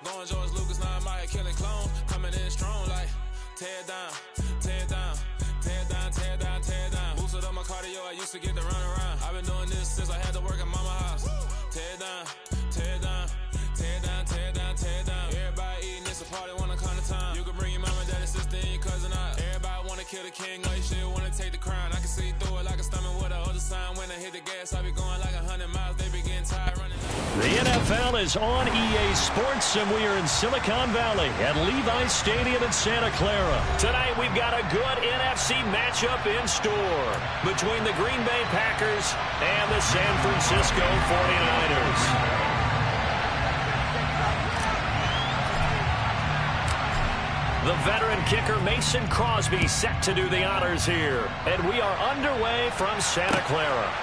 Going George Lucas, now I'm out here killing clones. Coming in strong like tear down, tear down, tear down, tear down, tear down. Boosted up my cardio, I used to get to run around. I've been doing this since I had to work at mama house. Tear down, tear down, tear down, tear down, tear down. Everybody eating, it's a party, wanna come to time. You can bring your mama, daddy, sister, and your cousin out. Everybody wanna kill the king, like shit, wanna take the crown. I can see through it like a stomach with a other sign. When I hit the gas, I be going like 100 miles. They be getting tired running. The NFL is on EA Sports, and we are in Silicon Valley at Levi's Stadium in Santa Clara. Tonight, we've got a good NFC matchup in store between the Green Bay Packers and the San Francisco 49ers. The veteran kicker Mason Crosby set to do the honors here. And we are underway from Santa Clara.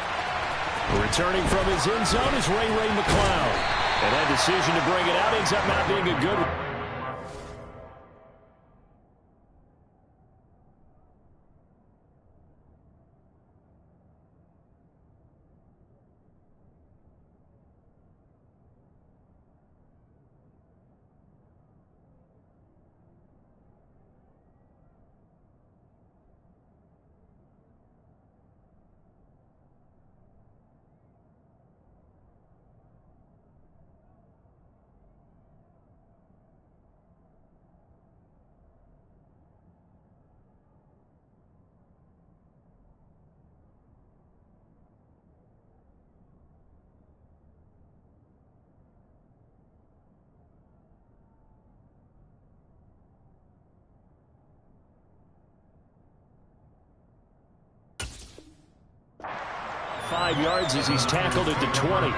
Returning from his end zone is Ray McCloud. And that decision to bring it out ends up not being a good one. .5 yards as he's tackled at the 20.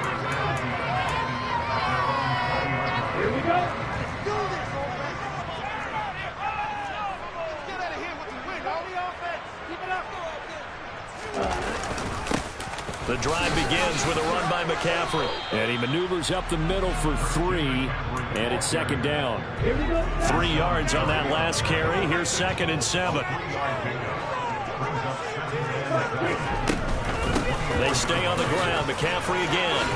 Here we go. Let's do this, get out of here with the win. All the offense. Keep it up. The drive begins with a run by McCaffrey. And he maneuvers up the middle for 3. And it's second down. 3 yards on that last carry. Here's 2nd and 7. They stay on the ground. McCaffrey again.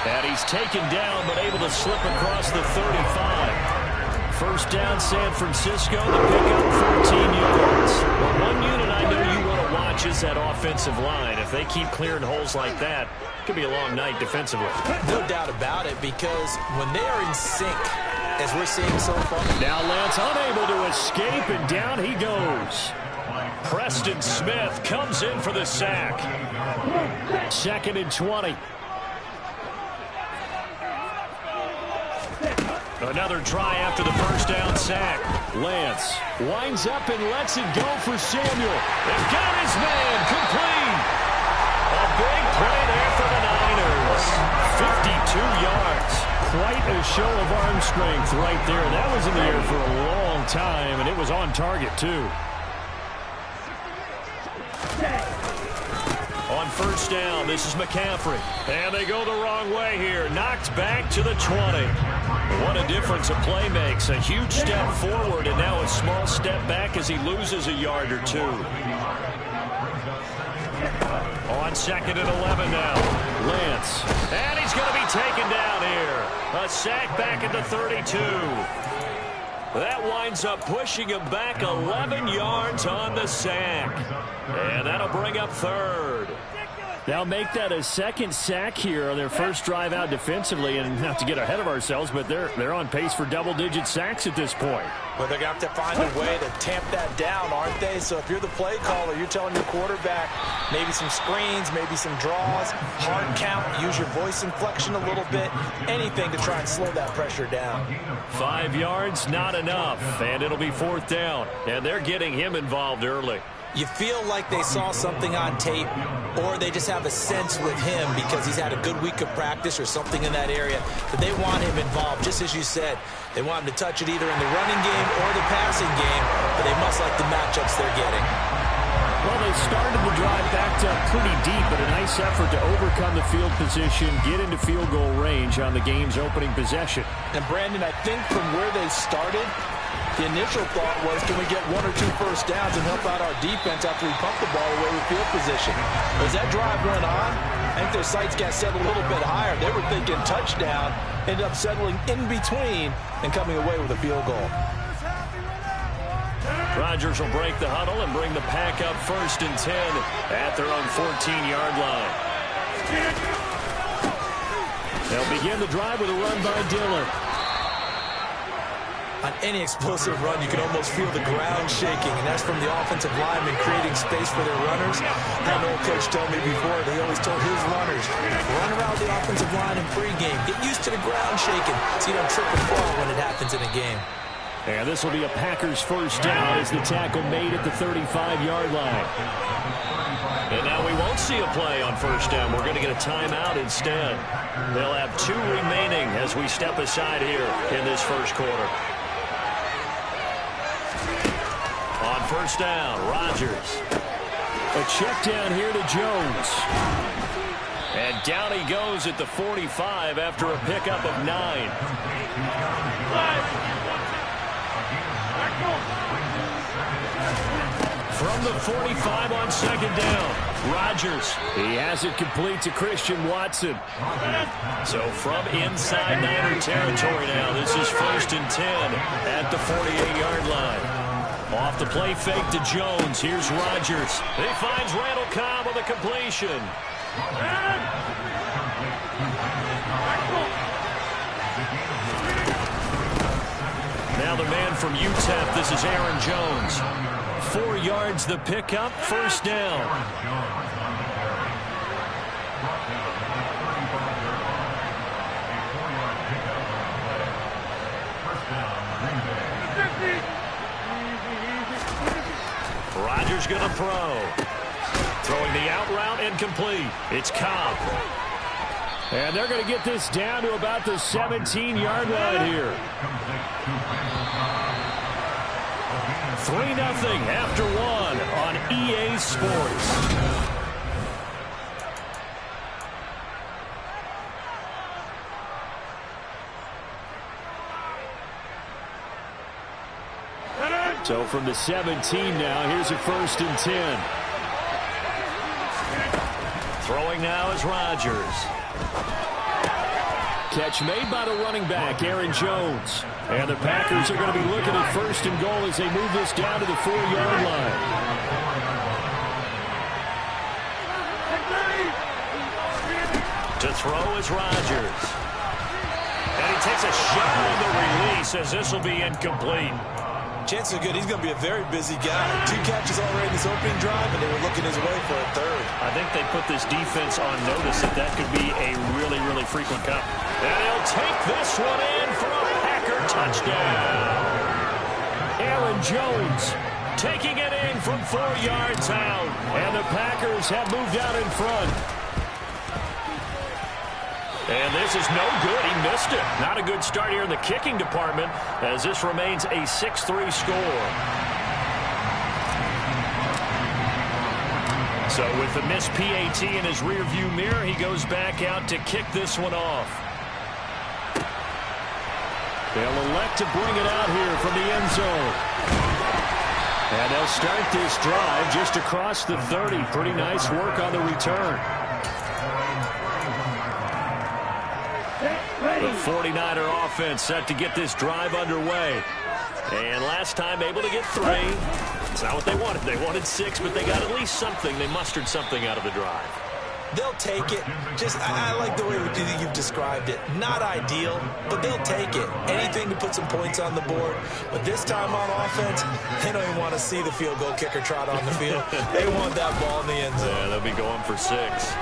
And he's taken down, but able to slip across the 35. First down, San Francisco. The pickup, 14 yards. Well, one unit I know you want to watch is that offensive line. If they keep clearing holes like that, it could be a long night defensively. No doubt about it, because when they are in sync, as we're seeing so far. Now Lance unable to escape, and down he goes. Preston Smith comes in for the sack. 2nd and 20. Another try after the first down sack. Lance winds up and lets it go for Samuel. And got his man complete. A big play there for the Niners. 52 yards. Quite a show of arm strength right there. That was in the air for a long time, and it was on target too. On first down, this is McCaffrey. And they go the wrong way here. Knocked back to the 20. What a difference a play makes. A huge step forward and now a small step back as he loses a yard or 2. On 2nd and 11 now. Lance. And he's going to be taken down here. A sack back at the 32. That winds up pushing him back 11 yards on the sack. And that'll bring up 3rd. They'll make that a second sack here on their first drive out defensively. And not to get ahead of ourselves, but they're on pace for double-digit sacks at this point. Well, they're going to have to find a way to tamp that down, aren't they? So if you're the play caller, you're telling your quarterback maybe some screens, maybe some draws, hard count, use your voice inflection a little bit, anything to try and slow that pressure down. 5 yards, not enough, and it'll be 4th down. And they're getting him involved early. You feel like they saw something on tape, or they just have a sense with him because he's had a good week of practice or something in that area that they want him involved. Just as you said, they want him to touch it either in the running game or the passing game, but they must like the matchups they're getting. Well, they started the drive backed up pretty deep, but a nice effort to overcome the field position, get into field goal range on the game's opening possession. And Brandon, I think from where they started, The initial thought was, can we get 1 or 2 first downs and help out our defense after we pump the ball away with field position? As that drive went on, I think their sights got set a little bit higher. They were thinking touchdown, ended up settling in between and coming away with a field goal. Rodgers will break the huddle and bring the pack up 1st and 10 at their own 14-yard line. They'll begin the drive with a run by Dillon. On any explosive run, you can almost feel the ground shaking, and that's from the offensive linemen creating space for their runners. I had an old coach tell me before, they always told his runners, run around the offensive line in pregame. Get used to the ground shaking so you don't trip and fall when it happens in a game. And this will be a Packers first down as the tackle made at the 35-yard line. And now we won't see a play on first down. We're going to get a timeout instead. They'll have 2 remaining as we step aside here in this first quarter. On first down, Rodgers. A check down here to Jones. And down he goes at the 45 after a pickup of 9. From the 45 on second down, Rodgers. He has it complete to Christian Watson. So from inside Niner territory now, this is 1st and 10 at the 48-yard line. Off the play fake to Jones. Here's Rodgers. He finds Randall Cobb on the completion. Now the man from UTEP, this is Aaron Jones. 4 yards the pickup, first down. Rodgers going to throw. Throwing the out route incomplete. It's Cobb. And they're going to get this down to about the 17-yard line here. 3-0 after 1 on EA Sports. So from the 17 now, here's a 1st and 10. Throwing now is Rodgers. Catch made by the running back, Aaron Jones. And the Packers are going to be looking at 1st and goal as they move this down to the 4-yard line. To throw is Rodgers. And he takes a shot on the release as this will be incomplete. Chances are good he's going to be a very busy guy. 2 catches already in this opening drive, and they were looking his way for a 3rd. I think they put this defense on notice that could be a really, really frequent cut. And he'll take this one in for a Packer touchdown. Aaron Jones taking it in from 4 yards out. And the Packers have moved out in front. And this is no good. He missed it. Not a good start here in the kicking department as this remains a 6-3 score. So with the missed PAT in his rearview mirror, he goes back out to kick this one off. They'll elect to bring it out here from the end zone. And they'll start this drive just across the 30. Pretty nice work on the return. The 49er offense set to get this drive underway. And last time able to get 3. It's not what they wanted. They wanted 6, but they got at least something. They mustered something out of the drive. They'll take it. I like the way you've described it. Not ideal, but they'll take it. Anything to put some points on the board. But this time on offense, they don't even want to see the field goal kicker trot on the field. They want that ball in the end zone. Yeah, they'll be going for 6.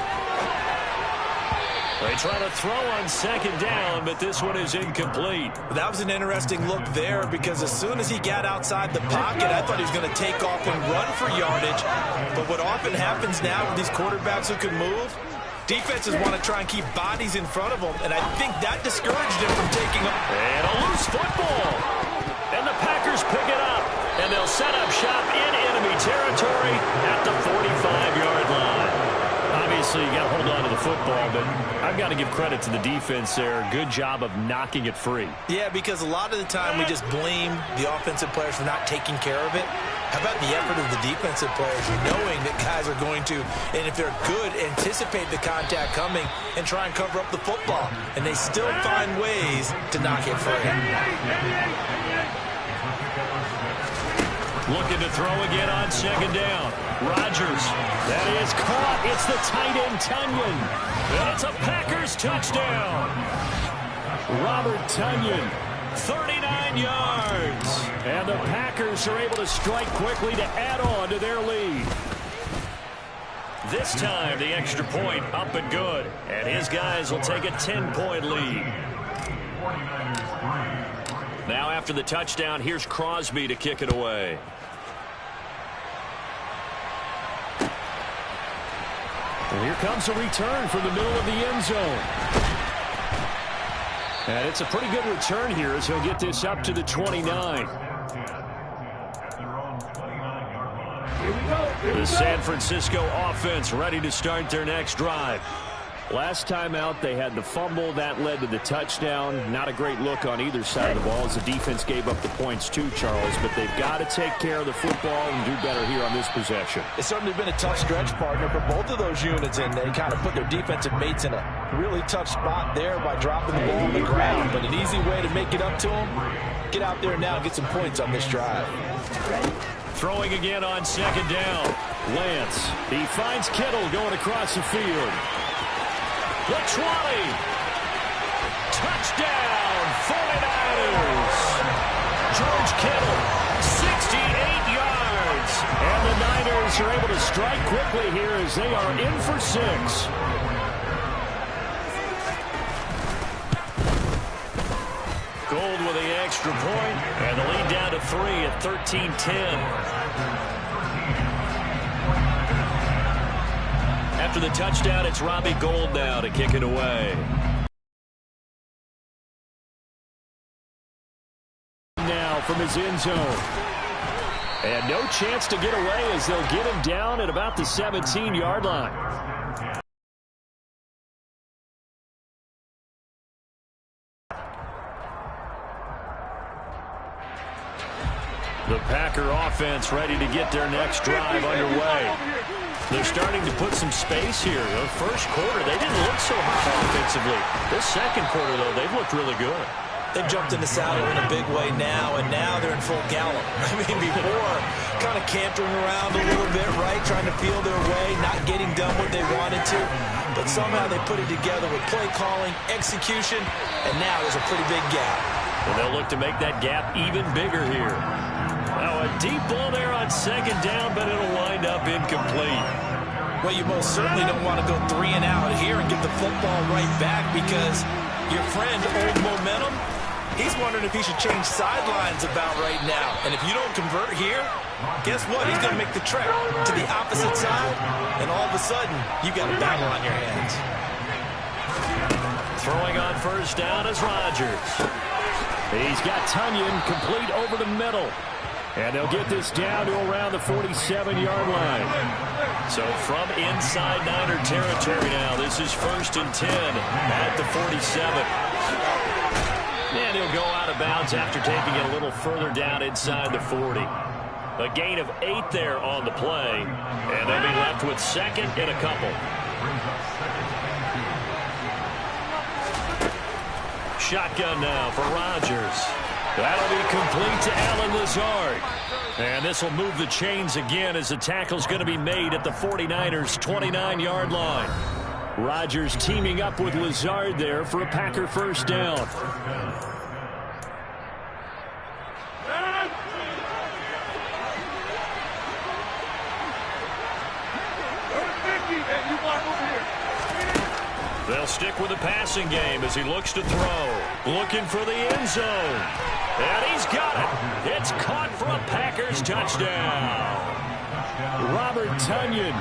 They try to throw on second down, but this one is incomplete. That was an interesting look there because as soon as he got outside the pocket, I thought he was going to take off and run for yardage. But what often happens now with these quarterbacks who can move, defenses want to try and keep bodies in front of them, and I think that discouraged him from taking up. And a loose football. And the Packers pick it up, and they'll set up shop in enemy territory at the 45-yard line. Obviously, you got to hold on to the football, but I've got to give credit to the defense there. Good job of knocking it free. Yeah, because a lot of the time we just blame the offensive players for not taking care of it. How about the effort of the defensive players knowing that guys are going to, and if they're good, anticipate the contact coming and try and cover up the football. And they still find ways to knock it free. Looking to throw again on second down. Rodgers. That is caught. It's the tight end, Tonyan. And it's a Packers touchdown. Robert Tonyan, 39 yards. And the Packers are able to strike quickly to add on to their lead. This time, the extra point up and good. And his guys will take a 10-point lead. Now after the touchdown, here's Crosby to kick it away. And here comes a return from the middle of the end zone. And it's a pretty good return here as he'll get this up to the 29. The San Francisco offense ready to start their next drive. Last time out, they had the fumble. That led to the touchdown. Not a great look on either side of the ball as the defense gave up the points too, Charles. But they've got to take care of the football and do better here on this possession. It's certainly been a tough stretch, partner, for both of those units, and they kind of put their defensive mates in a really tough spot there by dropping the ball on the ground. But an easy way to make it up to them, get out there now and get some points on this drive. Throwing again on second down. Lance. He finds Kittle going across the field. The 20. Touchdown, 49ers. George Kittle, 68 yards. And the Niners are able to strike quickly here as they are in for 6. Gold with the extra point, and the lead down to 3 at 13-10. After the touchdown, it's Robbie Gould now to kick it away. Now from his end zone. And no chance to get away as they'll get him down at about the 17-yard line. The Packer offense ready to get their next drive underway. They're starting to put some space here. The first quarter, they didn't look so hot offensively. This second quarter, though, they've looked really good. They've jumped in the saddle in a big way now, and now they're in full gallop. I mean, before, kind of cantering around a little bit, right, trying to feel their way, not getting done what they wanted to. But somehow they put it together with play calling, execution, and now there's a pretty big gap. And they'll look to make that gap even bigger here. Now, a deep ball there on second down, but it'll wind up incomplete. Well, you most certainly don't want to go 3 and out here and get the football right back because your friend, Old Momentum, he's wondering if he should change sidelines about right now. And if you don't convert here, guess what? He's going to make the trek to the opposite side, and all of a sudden, you got a battle on your hands. Throwing on first down is Rodgers. He's got Tonyan complete over the middle. And they'll get this down to around the 47-yard line. So from inside Niner territory now, this is 1st and 10 at the 47. And he'll go out of bounds after taking it a little further down inside the 40. A gain of 8 there on the play. And they'll be left with 2nd and a couple. Shotgun now for Rodgers. That'll be complete to Allen Lazard. And this will move the chains again as the tackle's going to be made at the 49ers' 29-yard line. Rodgers teaming up with Lazard there for a Packer first down. They'll stick with the passing game as he looks to throw. Looking for the end zone. And he's got it. It's caught for a Packers touchdown. Robert Tonyan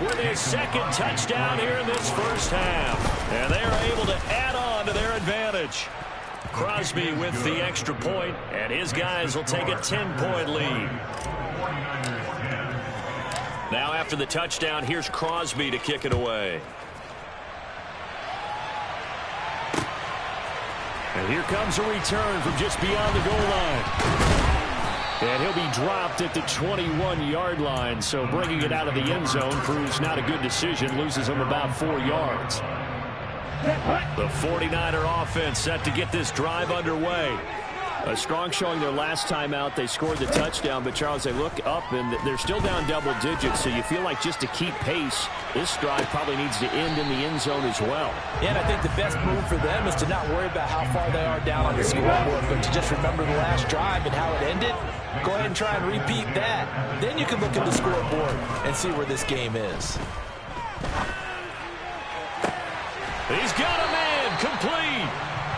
with his 2nd touchdown here in this first half. And they are able to add on to their advantage. Crosby with the extra point, and his guys will take a 10-point lead. Now after the touchdown, here's Crosby to kick it away. And here comes a return from just beyond the goal line. And he'll be dropped at the 21-yard line, so bringing it out of the end zone proves not a good decision, loses him about 4 yards. The 49er offense set to get this drive underway. A strong showing their last time out. They scored the touchdown, but Charles, they look up and they're still down double digits, so you feel like just to keep pace, this drive probably needs to end in the end zone as well. Yeah, and I think the best move for them is to not worry about how far they are down on the scoreboard, but to just remember the last drive and how it ended. Go ahead and try and repeat that. Then you can look at the scoreboard and see where this game is. He's got a man, complete.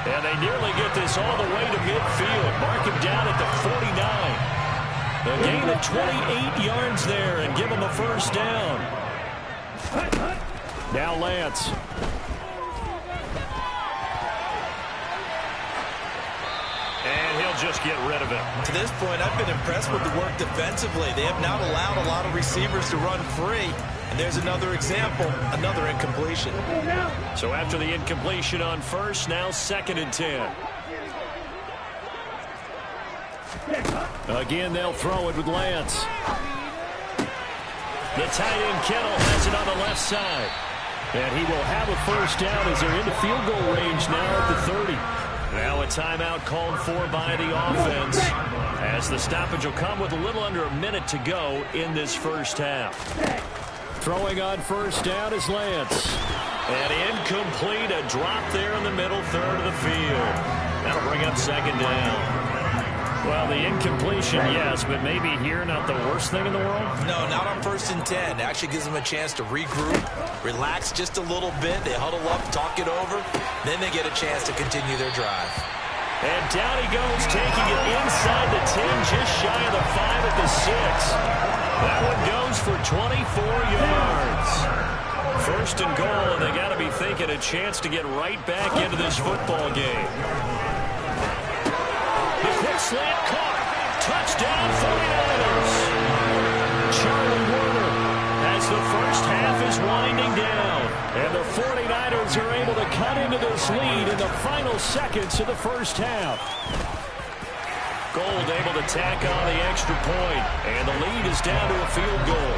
And they nearly get this all the way to midfield. Mark him down at the 49. A gain of 28 yards there and give him a first down. Now Lance. And he'll just get rid of it. To this point, I've been impressed with the work defensively. They have not allowed a lot of receivers to run free. And there's another example, another incompletion. So after the incompletion on first, now 2nd and 10. Again, they'll throw it with Lance. The tight end Kittle has it on the left side. And he will have a first down as they're into field goal range now at the 30. Now a timeout called for by the offense, as the stoppage will come with a little under a minute to go in this first half. Throwing on first down is Lance. And incomplete, a drop there in the middle third of the field. That'll bring up 2nd down. Well, the incompletion, yes, but maybe here not the worst thing in the world? No, not on 1st and 10. It actually gives them a chance to regroup, relax just a little bit. They huddle up, talk it over. Then they get a chance to continue their drive. And down he goes, taking it inside the 10, just shy of the 5 at the 6. That one goes for 24 yards. 1st and goal, and they got to be thinking a chance to get right back into this football game. The quick slant caught. Touchdown 49ers. Charlie Warner as the first half is winding down. And the 49ers are able to cut into this lead in the final seconds of the first half. Gold able to tack on the extra point, and the lead is down to a field goal.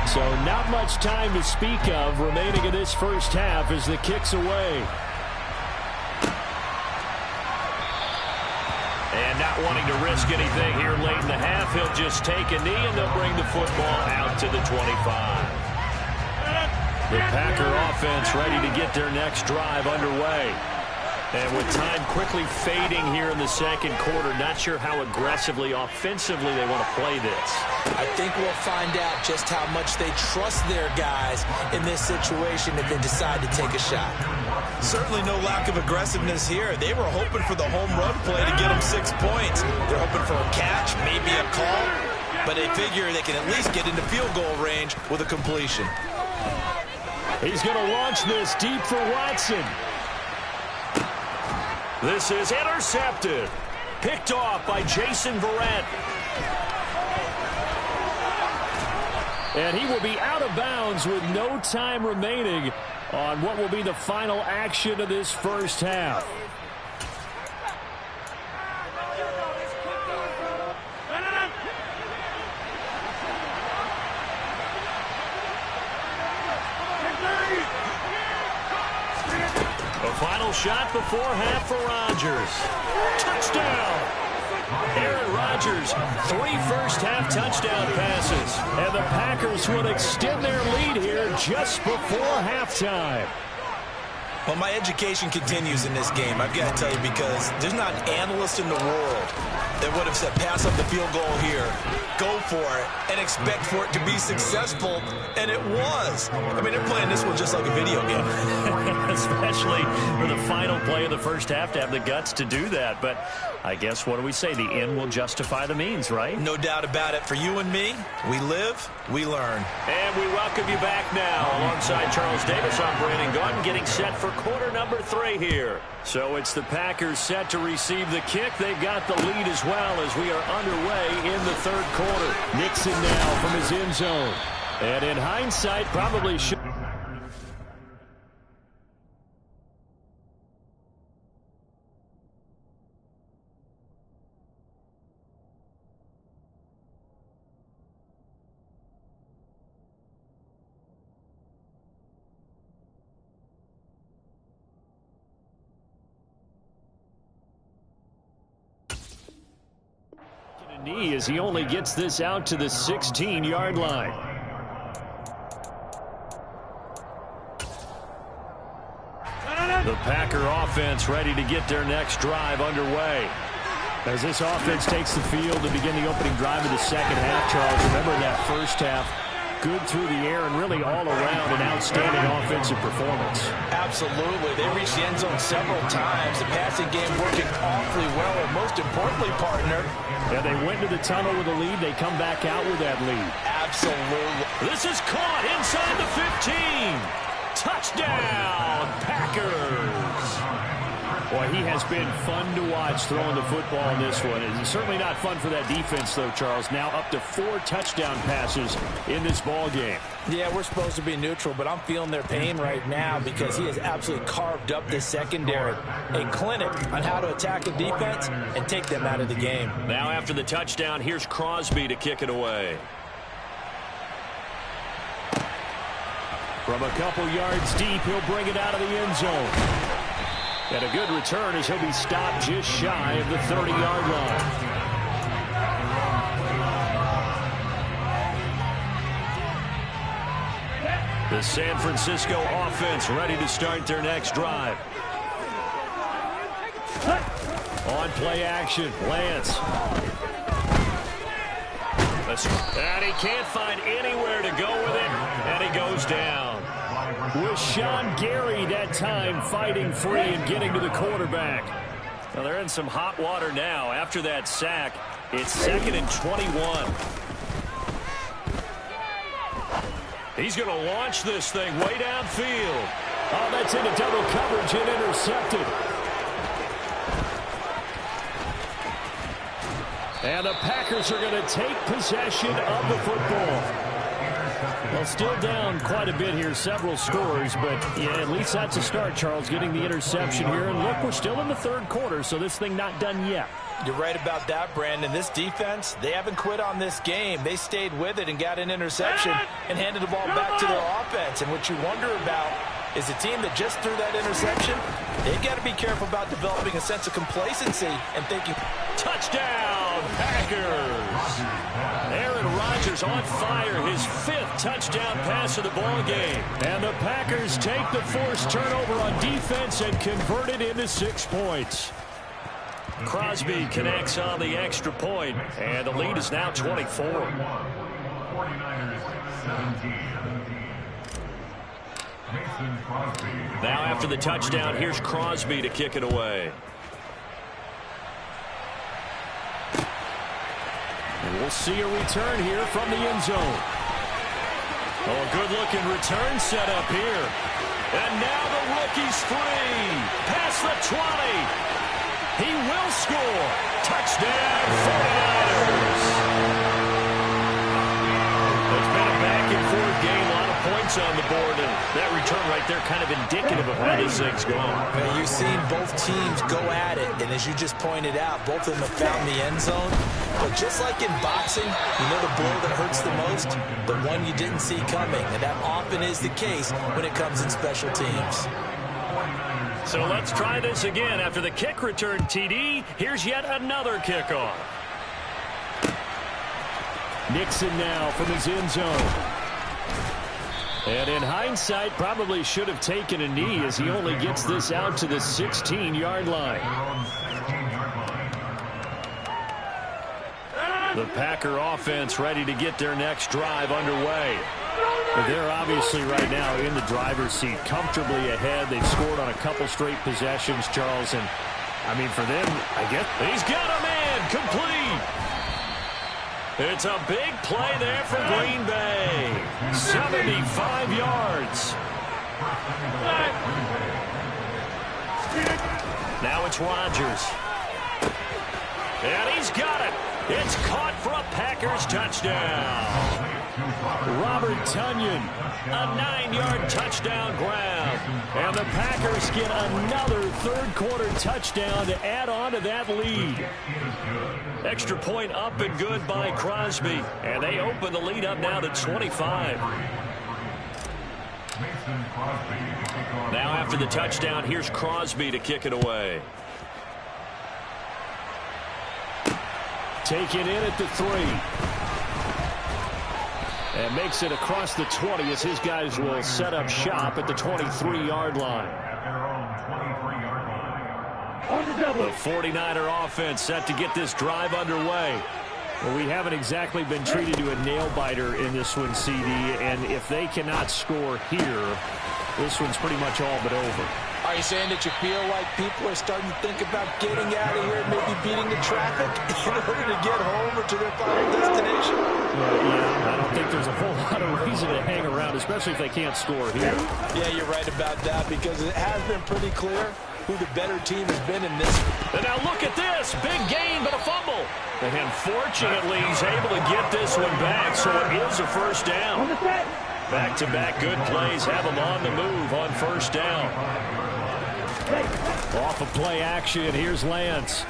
So not much time to speak of remaining in this first half as the kick's away. And not wanting to risk anything here late in the half, he'll just take a knee and they'll bring the football out to the 25. The Packer offense ready to get their next drive underway. And with time quickly fading here in the 2nd quarter, not sure how aggressively, offensively they want to play this. I think we'll find out just how much they trust their guys in this situation if they decide to take a shot. Certainly no lack of aggressiveness here. They were hoping for the home run play to get them 6 points. They're hoping for a catch, maybe a call, but they figure they can at least get into field goal range with a completion. He's going to launch this deep for Watson. This is intercepted. Picked off by Jason Verrett. And he will be out of bounds with no time remaining on what will be the final action of this first half. Final shot before half for Rodgers. Touchdown! Aaron Rodgers, 3 first-half touchdown passes. And the Packers will extend their lead here just before halftime. Well, my education continues in this game, I've got to tell you, because there's not an analyst in the world that would have said pass up the field goal here, go for it, and expect for it to be successful, and it was. I mean, they're playing this one just like a video game. Especially for the final play of the first half to have the guts to do that. But I guess, what do we say? The end will justify the means, right? No doubt about it. For you and me, we live, we learn. And we welcome you back now. Alongside Charles Davis, I'm Brandon Gaudin, getting set for quarter number 3 here. So it's the Packers set to receive the kick. They've got the lead as well as we are underway in the third quarter. Nixon now from his end zone. And in hindsight, probably should... knee as he only gets this out to the 16-yard line. The Packer offense ready to get their next drive underway. As this offense takes the field to begin the opening drive of the second half, Charles, remember that first half, good through the air and really all around an outstanding offensive performance. Absolutely. They reached the end zone several times. The passing game working awfully well, and most importantly, partner, yeah, they went to the tunnel with a lead. They come back out with that lead. Absolutely. This is caught inside the 15. Touchdown, Packers. Boy, he has been fun to watch throwing the football in this one. It's certainly not fun for that defense, though, Charles. Now up to 4 touchdown passes in this ball game. Yeah, we're supposed to be neutral, but I'm feeling their pain right now because he has absolutely carved up this secondary. A clinic on how to attack a defense and take them out of the game. Now after the touchdown, here's Crosby to kick it away. From a couple yards deep, he'll bring it out of the end zone. And a good return as he'll be stopped just shy of the 30-yard line. The San Francisco offense ready to start their next drive. On play action, Lance. And he can't find anywhere to go with it, and he goes down. With Sean Gary that time fighting free and getting to the quarterback. Now they're in some hot water now. After that sack, it's 2nd and 21. He's going to launch this thing way downfield. Oh, that's into double coverage and intercepted. And the Packers are going to take possession of the football. Well, still down quite a bit here, several scores, but yeah, at least that's a start, Charles, getting the interception here. And look, we're still in the third quarter, so this thing not done yet. You're right about that, Brandon. This defense, they haven't quit on this game. They stayed with it and got an interception and handed the ball back to their offense. And what you wonder about is a team that just threw that interception, they've got to be careful about developing a sense of complacency and thinking, touchdown, Packers! Aaron Rodgers on fire, his 5th touchdown pass of the ball game. And the Packers take the forced turnover on defense and convert it into 6 points. Crosby connects on the extra point, and the lead is now 24. Now after the touchdown, here's Crosby to kick it away. And we'll see a return here from the end zone. Oh, a good-looking return set up here. And now the rookie's free. Past the 20. He will score. Touchdown, 49ers. It's been a back-and-forth game. A lot of points on the board. And that return right there kind of indicative of how this thing's going. Well, you've seen both teams go at it. And as you just pointed out, both of them have found the end zone. But just like in boxing, you know the blow that hurts the most? The one you didn't see coming. And that often is the case when it comes in special teams. So let's try this again. After the kick return, TD, here's yet another kickoff. Nixon now from his end zone. And in hindsight, probably should have taken a knee as he only gets this out to the 16-yard line. The Packer offense ready to get their next drive underway. But they're obviously right now in the driver's seat, comfortably ahead. They've scored on a couple straight possessions, Charles, and I mean, for them, I guess. He's got a man complete. It's a big play there for Green Bay. 75 yards. Now it's Rodgers. And he's got it. It's caught for a Packers touchdown. Robert Tonyan, a 9-yard touchdown grab. And the Packers get another third-quarter touchdown to add on to that lead. Extra point up and good by Crosby. And they open the lead up now to 25. Now after the touchdown, here's Crosby to kick it away. Taken in at the 3. And makes it across the 20 as his guys will set up shop at the 23-yard line. The 49er offense set to get this drive underway. Well, we haven't exactly been treated to a nail-biter in this one, CD, and if they cannot score here, this one's pretty much all but over. Are you saying that you feel like people are starting to think about getting out of here, maybe beating the traffic in order to get home or to their final destination? Yeah, I don't think there's a whole lot of reason to hang around, especially if they can't score here. Yeah, you're right about that because it has been pretty clear who the better team has been in this. And now look at this. Big gain, but a fumble. And fortunately, he's able to get this one back, so it is a first down. Back-to-back good plays have him on the move on first down. Off of play action, here's Lance.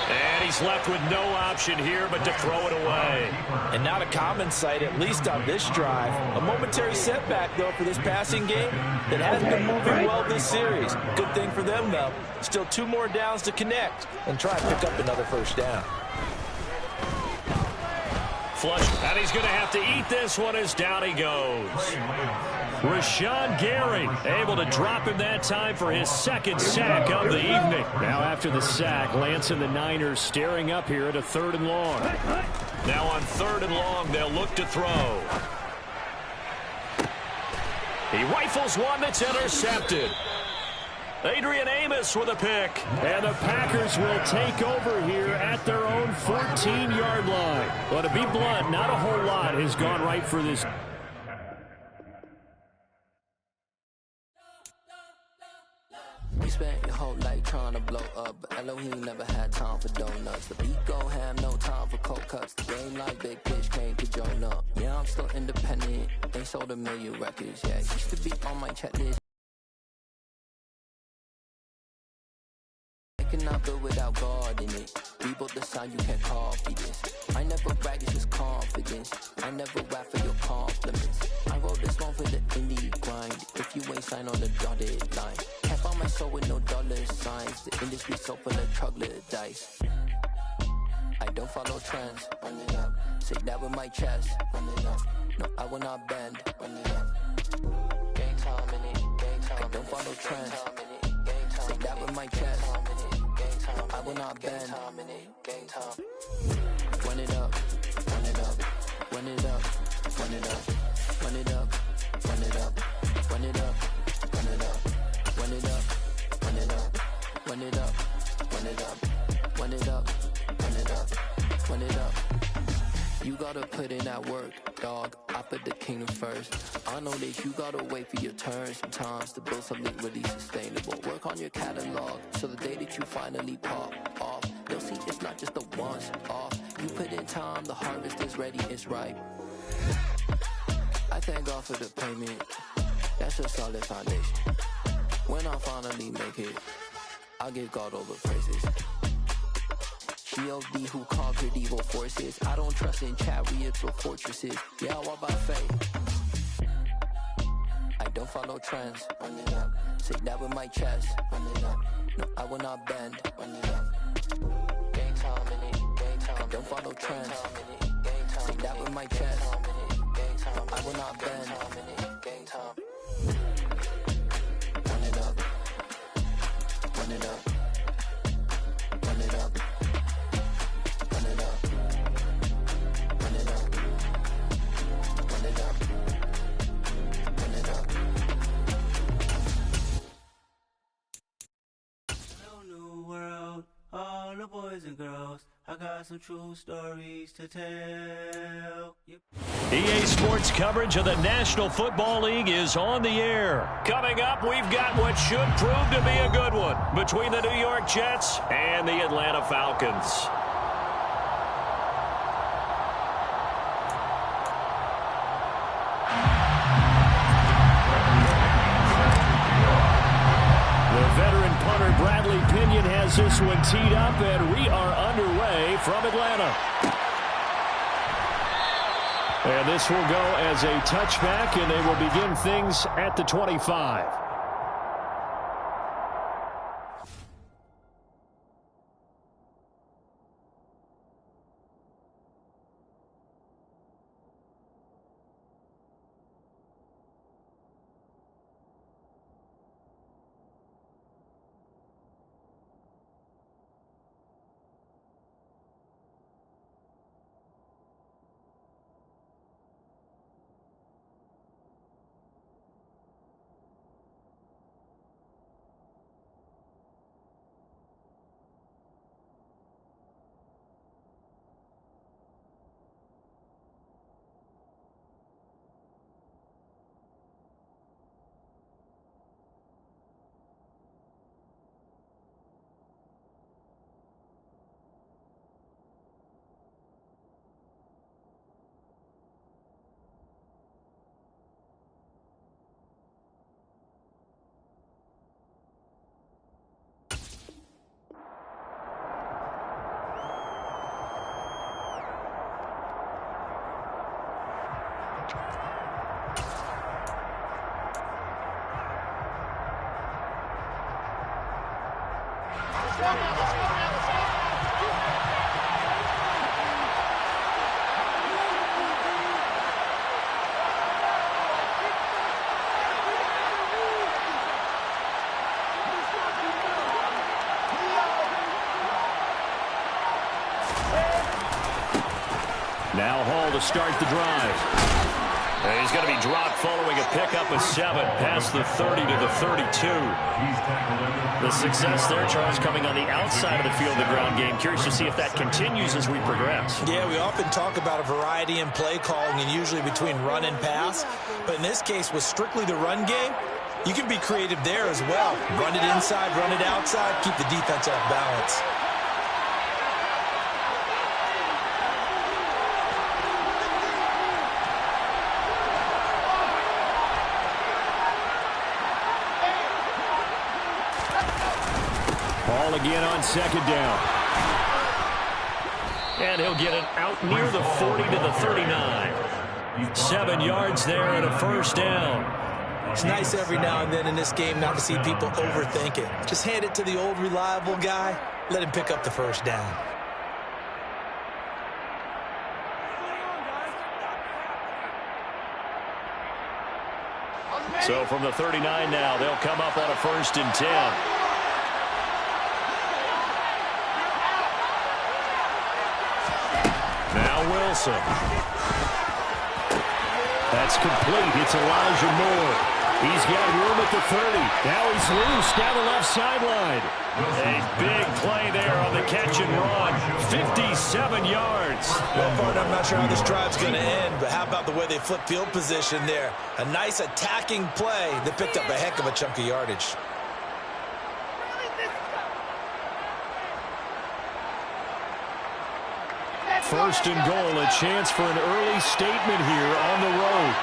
And he's left with no option here but to throw it away. And not a common sight, at least on this drive. A momentary setback, though, for this passing game that has been moving well this series. Good thing for them, though. Still 2 more downs to connect and try and pick up another first down. Flush, and he's going to have to eat this one as down he goes. Rashawn Gary able to drop him that time for his second sack of the evening. Now after the sack, Lance and the Niners staring up here at a 3rd and long. Now on 3rd and long, they'll look to throw. He rifles one that's intercepted. Adrian Amos with a pick. And the Packers will take over here at their own 14-yard line. But to be blunt, not a whole lot has gone right for this. You spent your whole life trying to blow up, but Elohim never had time for donuts. The beat go ham, no time for cold cuts. The game like Big Pitch came to join up. Yeah, I'm still independent. They sold 1 million records. Yeah, used to be on my checklist. Cannot build without God in it. We built the sound, you can't copy this. I never brag, it's just confidence. I never rap for your compliments. I wrote this one for the indie grind. If you ain't signed on the dotted line, can't find my soul with no dollar signs. The industry so full of troglodytes. I don't follow trends. Run it up. Say that with my chest. Run it up. No, I will not bend. Run it up. Gang time in it. Gang time. I don't follow trends. Say that with my chest. I will not bend. Run it up, run it up, run it up, run it up, run it up, run it up, run it up, run it up, run it up, run it up, run it up, run it up, run it up, run it up, run it up. You gotta put in that work, dog. I put the kingdom first. I know that you gotta wait for your turn sometimes to build something really sustainable. Work on your catalog, so the day that you finally pop off, you'll see it's not just a once off. You put in time, the harvest is ready, it's ripe. I thank God for the payment. That's a solid foundation. When I finally make it, I'll give God all the praises. G.O.D. who conquered evil forces. I don't trust in chariots or fortresses. Yeah, I walk by faith. I don't follow trends. Run it up. Say that with my chest. Run it up. No, I will not bend. Run it up. Gang time in it. Gang time. I don't follow trends. Say that with my chest. I will not bend. Gang time. Run it up. Run it up. Run it up. Run it up. Run it up. Run it up. Run it up. boys and girls, I got some true stories to tell. EA Sports coverage of the National Football League is on the air. Coming up, we've got what should prove to be a good one between the New York Jets and the Atlanta Falcons. Veteran punter Bradley Pinion has this one teed up, and we are underway from Atlanta. And this will go as a touchback, and they will begin things at the 25. Now Hall to start the drive. And he's going to be dropped following a pickup of 7 past the 30 to the 32. The success there, Charles, coming on the outside of the field, the ground game. Curious to see if that continues as we progress. Yeah, we often talk about a variety in play calling and usually between run and pass. But in this case, with strictly the run game, you can be creative there as well. Run it inside, run it outside, keep the defense off balance. Ball again on second down. And he'll get it out near the 40 to the 39. 7 yards there and a first down. It's nice every now and then in this game not to see people overthink it. Just hand it to the old reliable guy. Let him pick up the first down. So from the 39 now, they'll come up on a 1st and 10. Wilson. That's complete. It's Elijah Moore. He's got room at the 30. Now he's loose down the left sideline. A big play there on the catch and run. 57 yards. Well, partner, I'm not sure how this drive's going to end, but how about the way they flip field position there? A nice attacking play that picked up a heck of a chunk of yardage. First and goal, a chance for an early statement here on the road.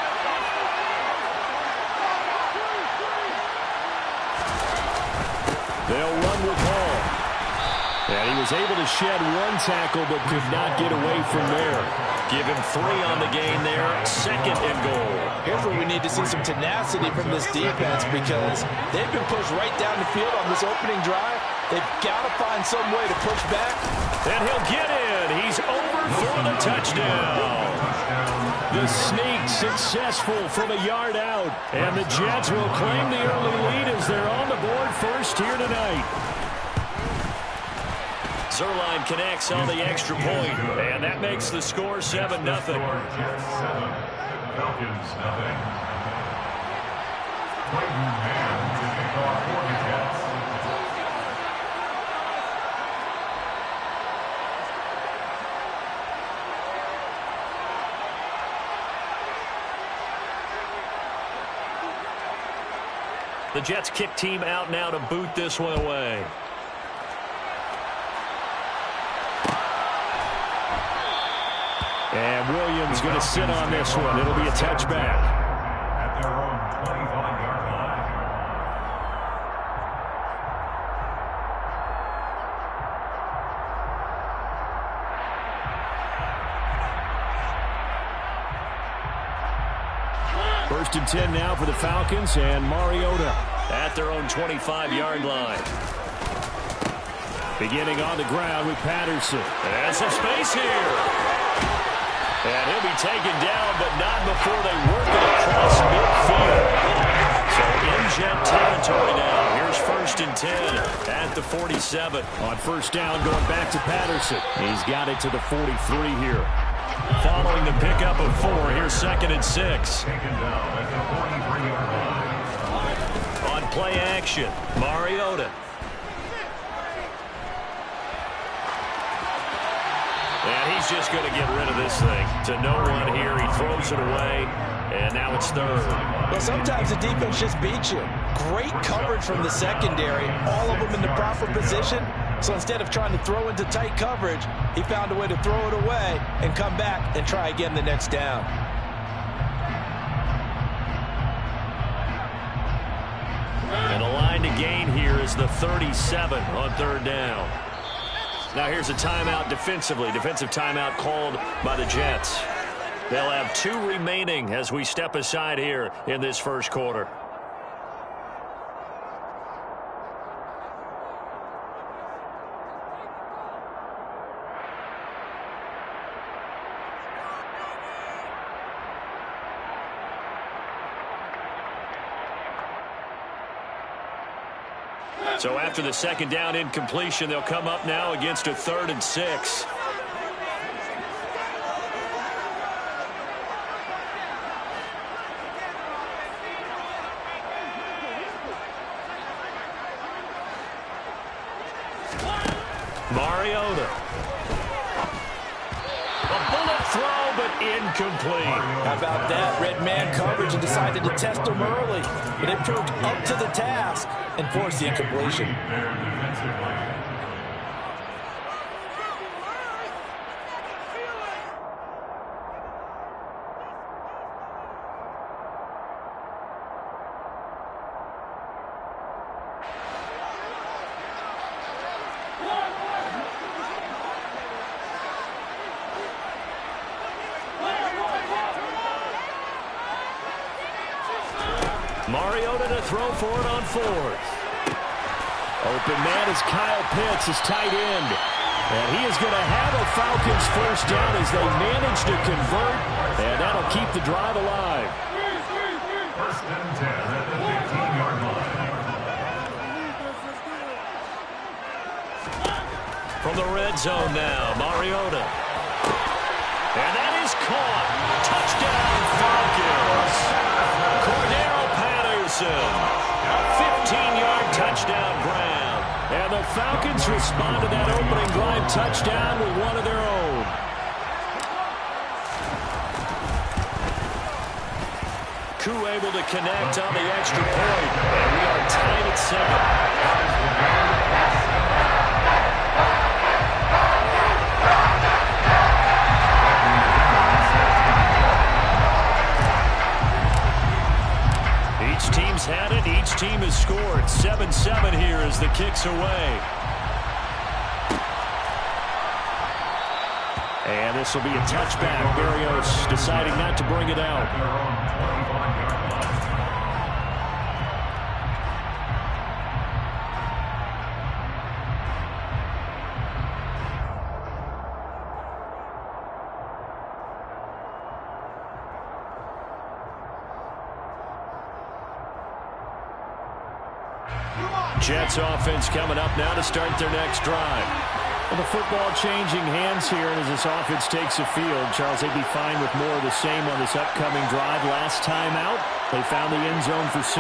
They'll run with Hall. And he was able to shed 1 tackle but could not get away from there. Give him 3 on the gain there, 2nd and goal. Here's where we need to see some tenacity from this defense because they've been pushed right down the field on this opening drive. They've got to find some way to push back. And he'll get in. He's over for the touchdown. The sneak successful from a yard out. And the Jets will claim the early lead as they're on the board first here tonight. Zuerlein connects on the extra point, and that makes the score 7-0. Jets 7, Falcons 0. Clayton Mann to kick off for the Jets. The Jets kick team out now to boot this one away. And Williams going to sit on this one. It'll be a touchback. At their own 25-yard line. First and 10 now for the Falcons, and Mariota at their own 25-yard line. Beginning on the ground with Patterson. And some space here. And he'll be taken down, but not before they work it across midfield. So in Jet territory now. Here's first and 10 at the 47. On first down, going back to Patterson. He's got it to the 43 here. Following the pickup of 4, here's second and 6. Taken down at the 43-yard line. On play action, Mariota. And he's just going to get rid of this thing. To no one here, he throws it away, and now it's third. Well, sometimes the defense just beats you. Great coverage from the secondary, all of them in the proper position. So instead of trying to throw into tight coverage, he found a way to throw it away and come back and try again the next down. And the line to gain here is the 37 on third down. Now here's a timeout defensively. Defensive timeout called by the Jets. They'll have 2 remaining as we step aside here in this first quarter. So after the second down incompletion, they'll come up now against a 3rd and 6. Mariota. A bullet throw, but incomplete. How about that? Red man coverage and decided to test him early. But it proved up to the task and forced the incompletion. Mariota to throw for it on 4th. Open man is Kyle Pitts, his tight end. And he is going to have a Falcons first down as they manage to convert. And that'll keep the drive alive. First and 10 at the 15-yard line. From the red zone now, Mariota. And that is caught. Touchdown, Falcons. Cordero Patterson. A 15-yard touchdown grab. And the Falcons respond to that opening drive touchdown with one of their own. Koo able to connect on the extra point. And we are tied at 7. Each team's had it. Each team has scored. 7-7 here as the kick's away. And this will be a touchback. Berrios deciding not to bring it out. Jets offense coming up now to start their next drive. Well, the football changing hands here as this offense takes the field. Charles, they'd be fine with more of the same on this upcoming drive. Last time out, they found the end zone for 6.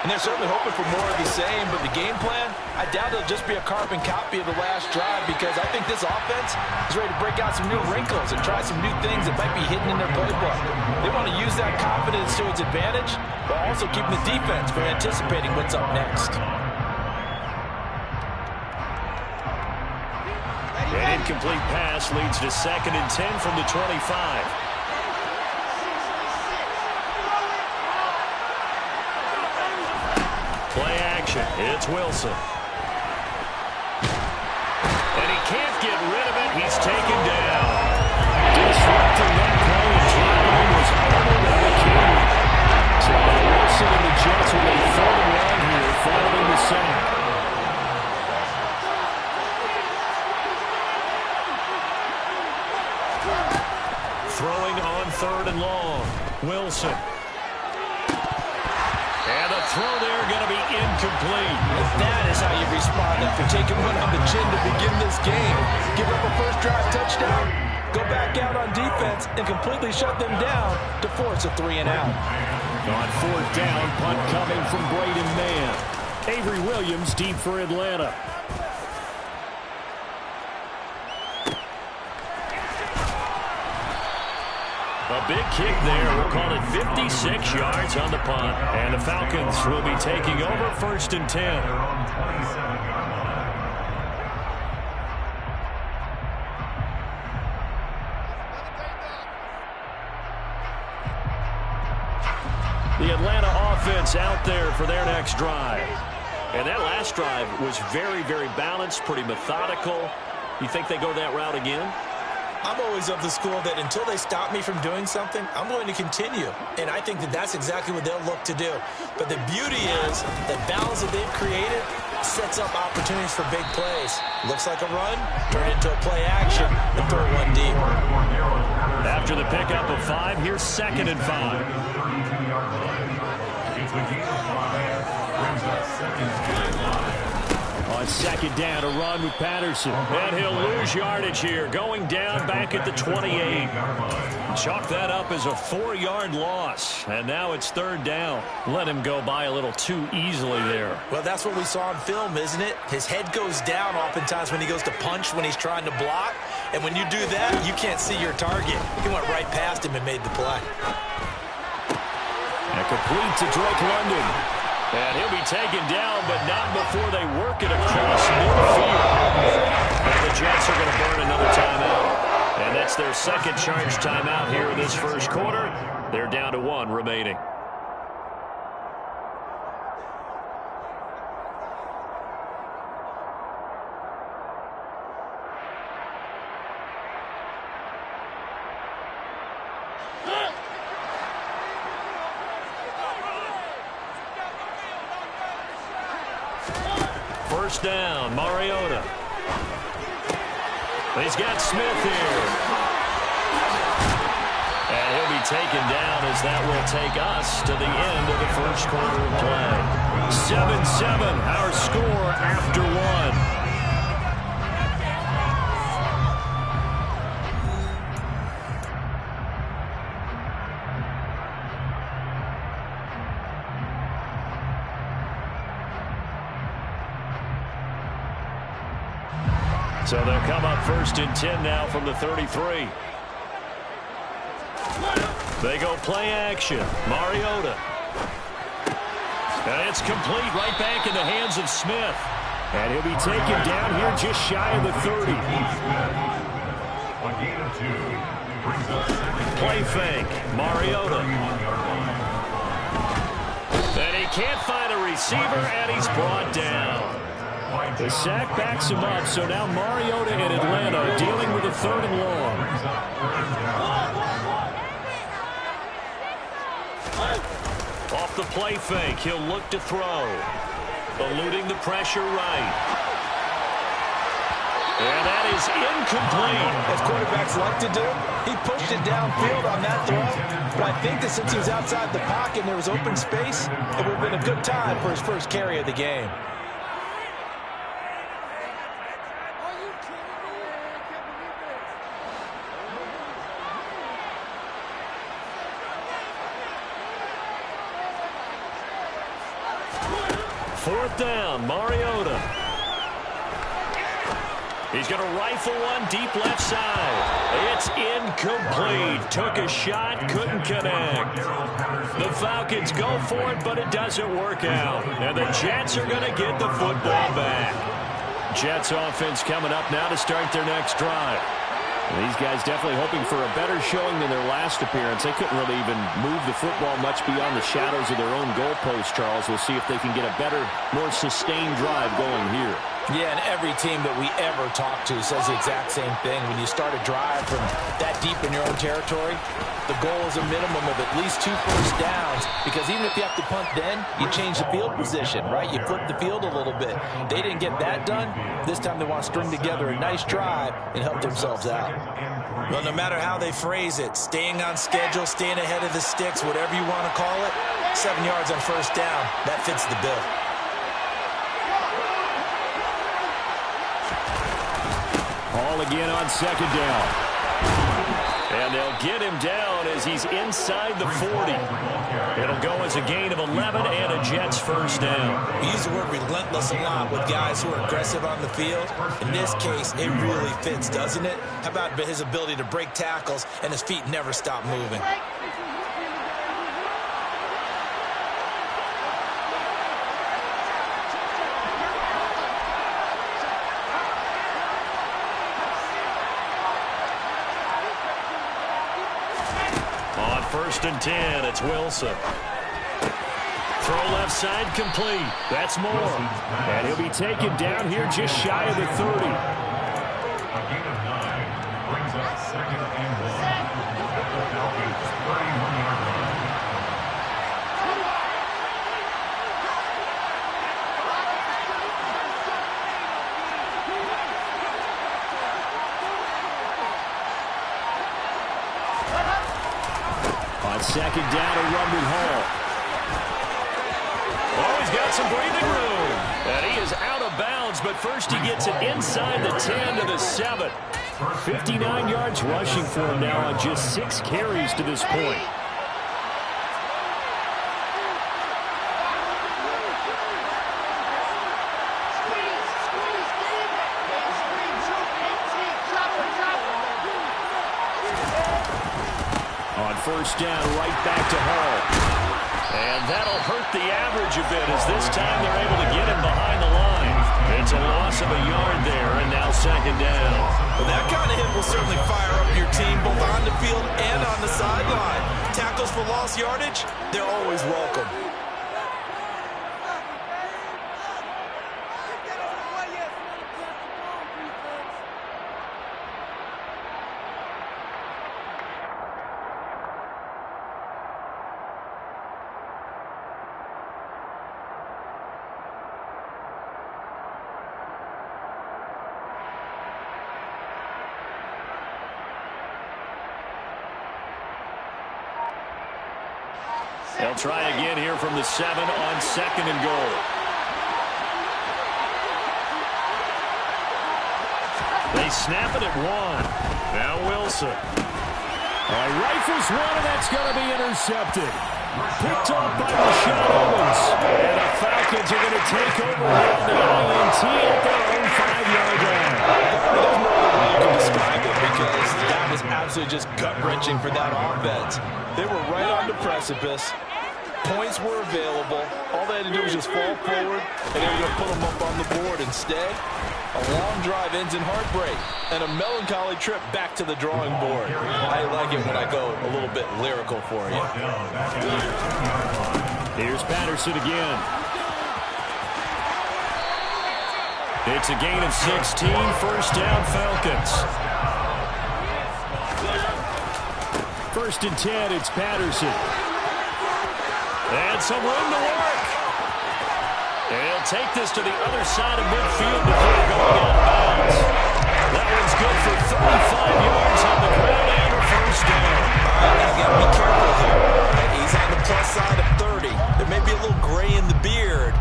And they're certainly hoping for more of the same, but the game plan, I doubt it'll just be a carbon copy of the last drive because I think this offense is ready to break out some new wrinkles and try some new things that might be hidden in their playbook. They want to use that confidence to its advantage while also keeping the defense from anticipating what's up next. An incomplete pass leads to 2nd and 10 from the 25. Play action. It's Wilson. And he can't get rid of it. He's taken down. Disrupting that play and driving was Arnold Ebiketie. So Wilson and the Jets with a 3rd and 1 here following the sack. Throwing on 3rd and long. Wilson. And the throw there going to be incomplete. That is how you respond after taking one on the chin to begin this game. Give up a first drive touchdown, go back out on defense, and completely shut them down to force a 3 and out. On 4th down, punt coming from Braden Mann. Avery Williams deep for Atlanta. A big kick there. We'll call it 56 yards on the punt. And the Falcons will be taking over 1st and 10. The Atlanta offense out there for their next drive. And that last drive was very, very balanced, pretty methodical. You think they go that route again? I'm always of the school that until they stop me from doing something, I'm going to continue. And I think that that's exactly what they'll look to do. But the beauty is the balance that they've created sets up opportunities for big plays. Looks like a run, turn into a play action, and throw one deep. After the pickup of 5, here's 2nd and 5. On 2nd down, a run with Patterson. And he'll lose yardage here, going down back at the 28. Chalk that up as a 4-yard loss. And now it's 3rd down. Let him go by a little too easily there. Well, that's what we saw on film, isn't it? His head goes down oftentimes when he goes to punch, when he's trying to block. And when you do that, you can't see your target. He went right past him and made the play. And complete to Drake London. And he'll be taken down, but not before they work it across midfield. And the Jets are going to burn another timeout. And that's their 2nd charge timeout here in this 1st quarter. They're down to 1 remaining. First down, Mariota. He's got Smith here. And he'll be taken down as that will take us to the end of the 1st quarter of play. 7-7, our score after 1. So they'll come up 1st and 10 now from the 33. They go play action. Mariota. And it's complete right back in the hands of Smith. And he'll be taken down here just shy of the 30. Play fake. Mariota. And he can't find a receiver, and he's brought down. The sack backs him up, so now Mariota in Atlanta dealing with a 3rd and long. Off the play fake, he'll look to throw. Eluding the pressure right. And that is incomplete. As quarterbacks like to do, he pushed it downfield on that throw. But I think that since he was outside the pocket and there was open space, it would have been a good time for his 1st carry of the game. Fourth down, Mariota. He's going to rifle one deep left side. It's incomplete. Took a shot, couldn't connect. The Falcons go for it, but it doesn't work out. And the Jets are going to get the football back. Jets offense coming up now to start their next drive. And these guys definitely hoping for a better showing than their last appearance. They couldn't really even move the football much beyond the shadows of their own goalpost, Charles. We'll see if they can get a better, more sustained drive going here. Yeah, and every team that we ever talk to says the exact same thing. When you start a drive from that deep in your own territory, the goal is a minimum of at least 2 first downs, because even if you have to punt then, you change the field position, right? You flip the field a little bit. They didn't get that done. This time they want to string together a nice drive and help themselves out. Well, no matter how they phrase it, staying on schedule, staying ahead of the sticks, whatever you want to call it, 7 yards on first down, that fits the bill. Ball again on second down. And they'll get him down as he's inside the 40. It'll go as a gain of 11 and a Jets first down. We use the word relentless a lot with guys who are aggressive on the field. In this case, it really fits, doesn't it? How about his ability to break tackles and his feet never stop moving? First and 10, it's Wilson. Throw left side complete. That's Moore. And he'll be taken down here just shy of the 30. A gain of 9 brings up second and 1. The Falcons 31-yard line. Second down, a run with Hall. Oh, he's got some breathing room. And he is out of bounds, but first he gets it inside the 10 to the 7. 59 yards rushing for him now on just 6 carries to this point. First down, right back to Hall. And that'll hurt the average a bit as this time they're able to get him behind the line. It's a loss of a yard there, and now second down. Well, that kind of hit will certainly fire up your team both on the field and on the sideline. Tackles for lost yardage, they're always welcome. They'll try again here from the 7 on second and goal. They snap it at 1. Now Wilson. Rifles one, and that's going to be intercepted. Picked off by Rashad Owens. And the Falcons are going to take over on the INT at their own 5-yard line. There's no other way you can describe it, because that was absolutely just gut-wrenching for that offense. They were right on the precipice. Points were available. All they had to do was just fall forward, and they were going to put them up on the board. Instead, a long drive ends in heartbreak and a melancholy trip back to the drawing board. I like it when I go a little bit lyrical for you. Here's Patterson again. It's a gain of 16, first down Falcons. First and 10, it's Patterson. And some room to work. And he'll take this to the other side of midfield before going out of bounds. That one's good for 35 yards on the ground and a first down. Now you got to be careful here. He's on the plus side of 30. There may be a little gray in the beard,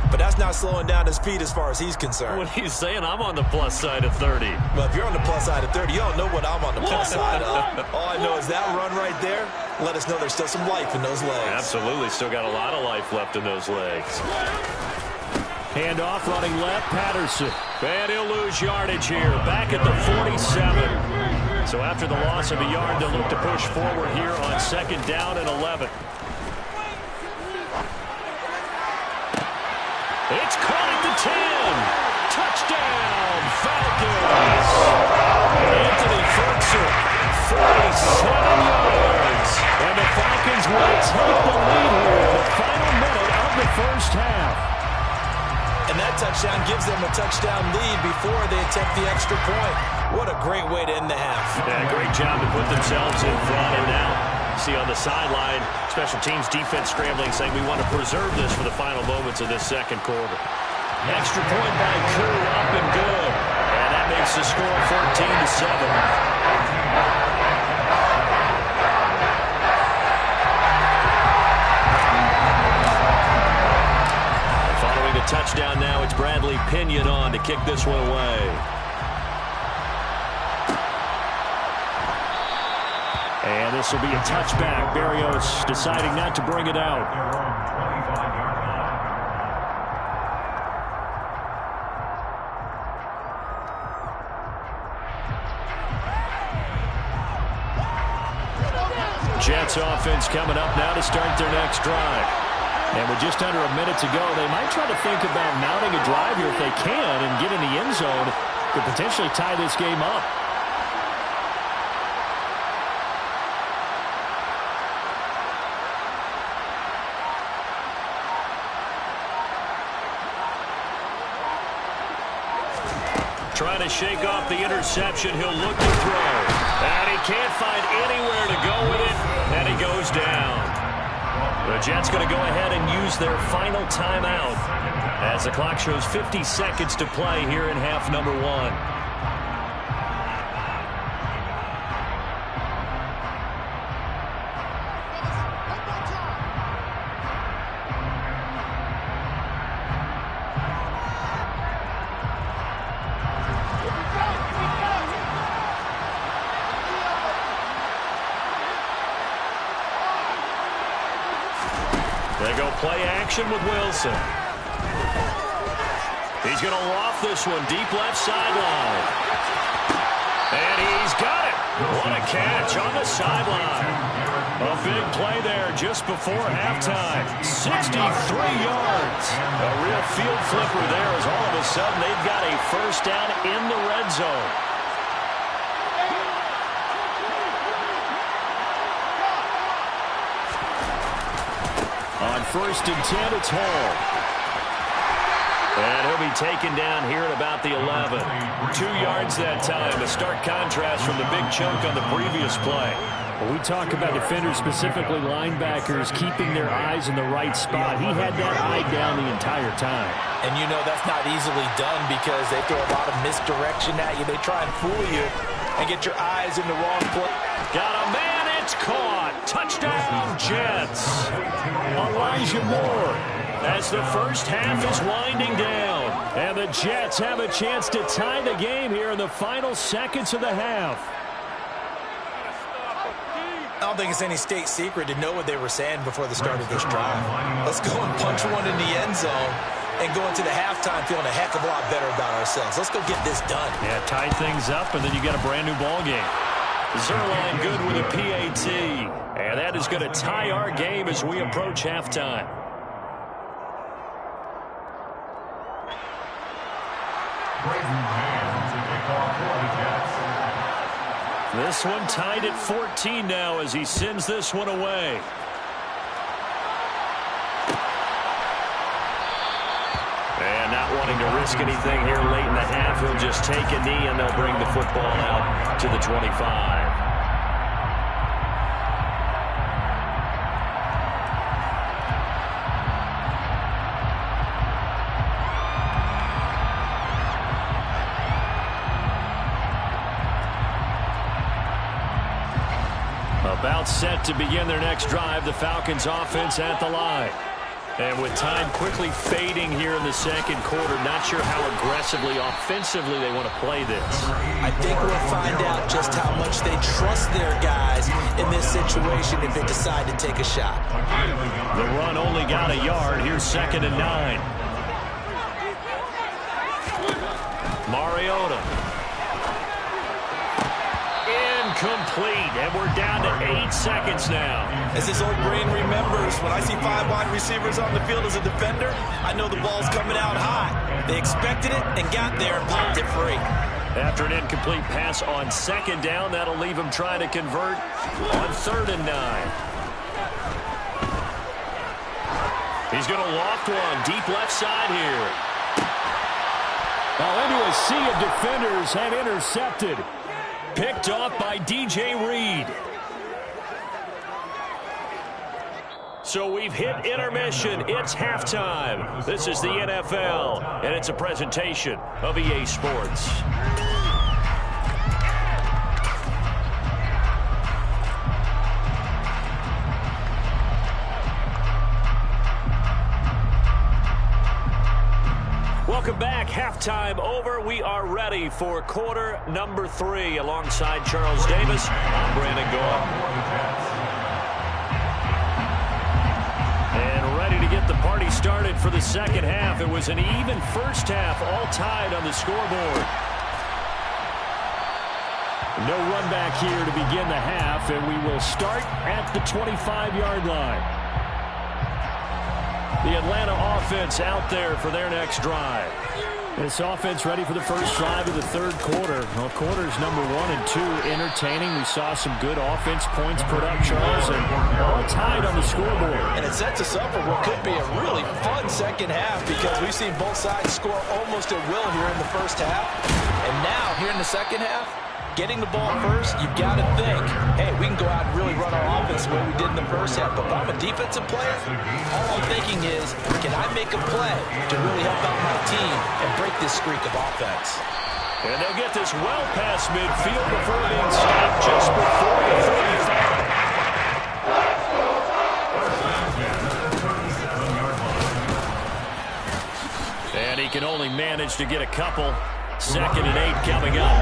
but that's not slowing down his speed as far as he's concerned. What he's saying, I'm on the plus side of 30. Well, if you're on the plus side of 30, you don't know what I'm on the plus side of. All I know is that run right there, let us know there's still some life in those legs. Absolutely, still got a lot of life left in those legs. Hand off, running left, Patterson. And he'll lose yardage here, back at the 47. So after the loss of a yard, they'll look to push forward here on 2nd down and 11. It's caught at the 10. Touchdown, Falcons. Anthony Ferguson, 47 yards. And the Falcons will take the lead here in the final minute of the first half. And that touchdown gives them a touchdown lead before they attempt the extra point. What a great way to end the half. Yeah, great job to put themselves in front. And now, see on the sideline, special teams defense scrambling, saying we want to preserve this for the final moments of this second quarter. Extra point by Koo, up and good. And that makes the score 14-7. Touchdown now. It's Bradley Pinion on to kick this one away. And this will be a touchback. Berrios deciding not to bring it out. Jets offense coming up now to start their next drive. And with just under a minute to go, they might try to think about mounting a drive here if they can and get in the end zone to potentially tie this game up. Trying to shake off the interception. He'll look to throw. And he can't find anywhere to go with it. And he goes down. The Jets going to go ahead and use their final timeout as the clock shows 50 seconds to play here in half number 1. They go play action with Wilson. He's going to loft this one deep left sideline. And he's got it. What a catch on the sideline. A big play there just before halftime. 63 yards. A real field flipper there as all of a sudden they've got a first down in the red zone. On 1st and 10, it's Hall. And he'll be taken down here at about the 11. 2 yards that time. A stark contrast from the big chunk on the previous play. Well, we talk about defenders, specifically linebackers, keeping their eyes in the right spot. He had that eye down the entire time. And you know that's not easily done because they throw a lot of misdirection at you. They try and fool you and get your eyes in the wrong place. Got a man. It's caught. Touchdown, Jets. Elijah Moore as the first half is winding down. And the Jets have a chance to tie the game here in the final seconds of the half. I don't think it's any state secret to know what they were saying before the start of this drive. Let's go and punch one in the end zone and go into the halftime feeling a heck of a lot better about ourselves. Let's go get this done. Yeah, tie things up, and then you get a brand-new ball game. Zuerlein good with a PAT. And that is going to tie our game as we approach halftime. This one tied at 14 now as he sends this one away. And not wanting to risk anything here late in the half, he'll just take a knee and they'll bring the football out to the 25. About set to begin their next drive, the Falcons offense at the line. And with time quickly fading here in the second quarter, not sure how aggressively, offensively they want to play this. I think we'll find out just how much they trust their guys in this situation if they decide to take a shot. The run only got a yard. Here's 2nd and 9. Mariota. Incomplete, and we're down to 8 seconds now. As his old brain remembers, when I see 5 wide receivers on the field as a defender, I know the ball's coming out hot. They expected it and got there and popped it free. After an incomplete pass on 2nd down, that'll leave him trying to convert on 3rd and 9. He's going to loft one deep left side here. Now into a sea of defenders and intercepted. Picked off by DJ Reed. So we've hit intermission. It's halftime. This is the NFL, and it's a presentation of EA Sports. Welcome back. Halftime over. We are ready for quarter number 3. Alongside Charles Davis, I'm Brandon Gaudin. And ready to get the party started for the second half. It was an even first half, all tied on the scoreboard. No run back here to begin the half, and we will start at the 25-yard line. The Atlanta offense out there for their next drive. This offense ready for the first drive of the third quarter. Well, quarters number 1 and 2 entertaining. We saw some good offense points put up, Charles, and all tied on the scoreboard. And it sets us up for what could be a really fun second half because we've seen both sides score almost at will here in the first half. And now, here in the second half, getting the ball first, you've got to think, hey, we can go out and really run our offense the way we did in the first half. But if I'm a defensive player, all I'm thinking is, can I make a play to really help out my team and break this streak of offense? And they'll get this well past midfield before being stopped just before the 35. And he can only manage to get a couple. 2nd and 8 coming up.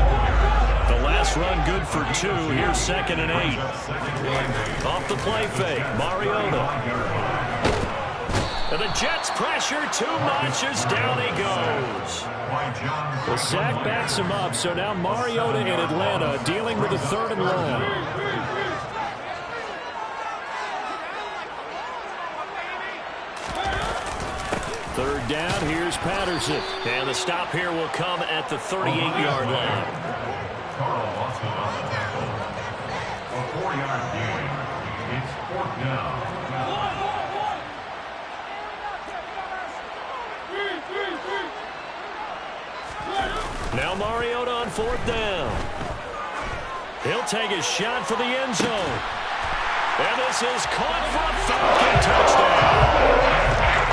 The last run good for 2. Here's 2nd and 8. Off the play fake, Mariota. And the Jets pressure too much as down he goes. The sack backs him up, so now Mariota in Atlanta dealing with a 3rd and long. Third down, here's Patterson. And the stop here will come at the 38-yard line. Carl Lawson on the tackle. A 4-yard gain. It's 4th down. Now Mariota on 4th down. He'll take a shot for the end zone. And this is caught for a Falcon touchdown.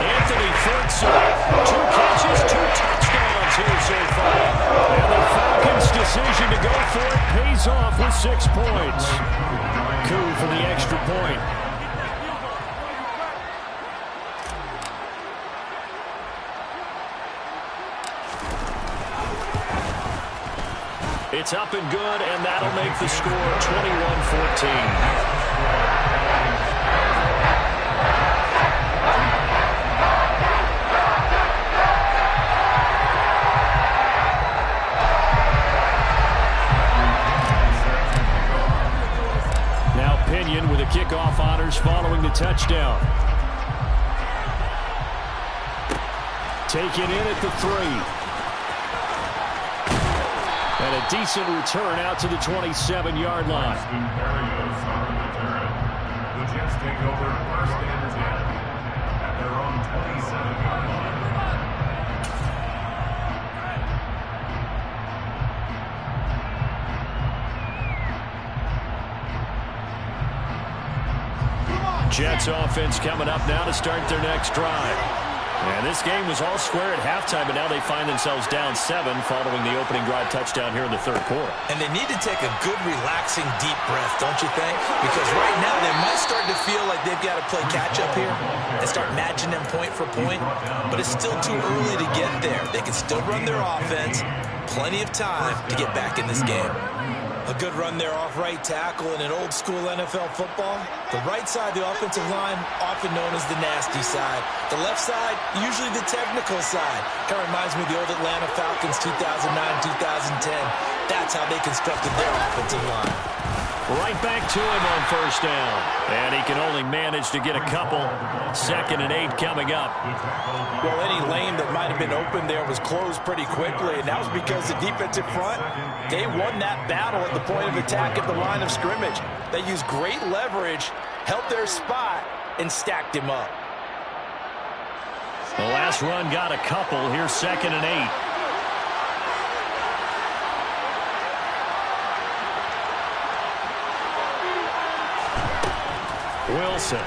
Anthony Ferguson, 2 catches, 2 touchdowns here so far. And the Falcons' decision to go for it pays off with 6 points. Coup for the extra point. It's up and good, and that'll make the score 21-14. With the kickoff honors following the touchdown. Taken in at the 3. And a decent return out to the 27-yard line. The Jets take over 1st and 10 at their own 27-yard line. Jets offense coming up now to start their next drive. And this game was all square at halftime, but now they find themselves down 7 following the opening drive touchdown here in the third quarter. And they need to take a good, relaxing, deep breath, don't you think? Because right now they might start to feel like they've got to play catch-up here and start matching them point for point. But it's still too early to get there. They can still run their offense. Plenty of time to get back in this game. A good run there off right tackle in an old school NFL football. The right side of the offensive line, often known as the nasty side. The left side, usually the technical side. Kind of reminds me of the old Atlanta Falcons 2009-2010. That's how they constructed their offensive line. Right back to him on first down. And he can only manage to get a couple. 2nd and 8 coming up. Well, any lane that might have been open there was closed pretty quickly, and that was because the defensive front, they won that battle at the point of attack at the line of scrimmage. They used great leverage, held their spot, and stacked him up. The last run got a couple. Here's 2nd and 8. Wilson.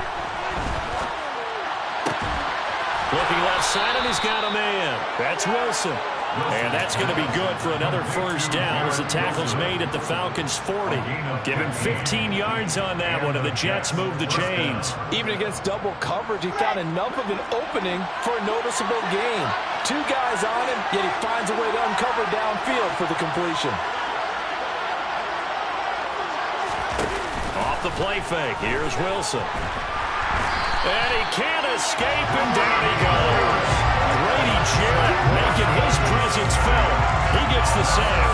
Looking left side, and he's got a man. That's Wilson. And that's going to be good for another first down as the tackle's made at the Falcons' 40. Give him 15 yards on that one, and the Jets move the chains. Even against double coverage, he found enough of an opening for a noticeable gain. 2 guys on him, yet he finds a way to uncover downfield for the completion. Off the play fake, here's Wilson. And he can't escape, and down he goes. Grady Jarrett making his presence felt. He gets the sack.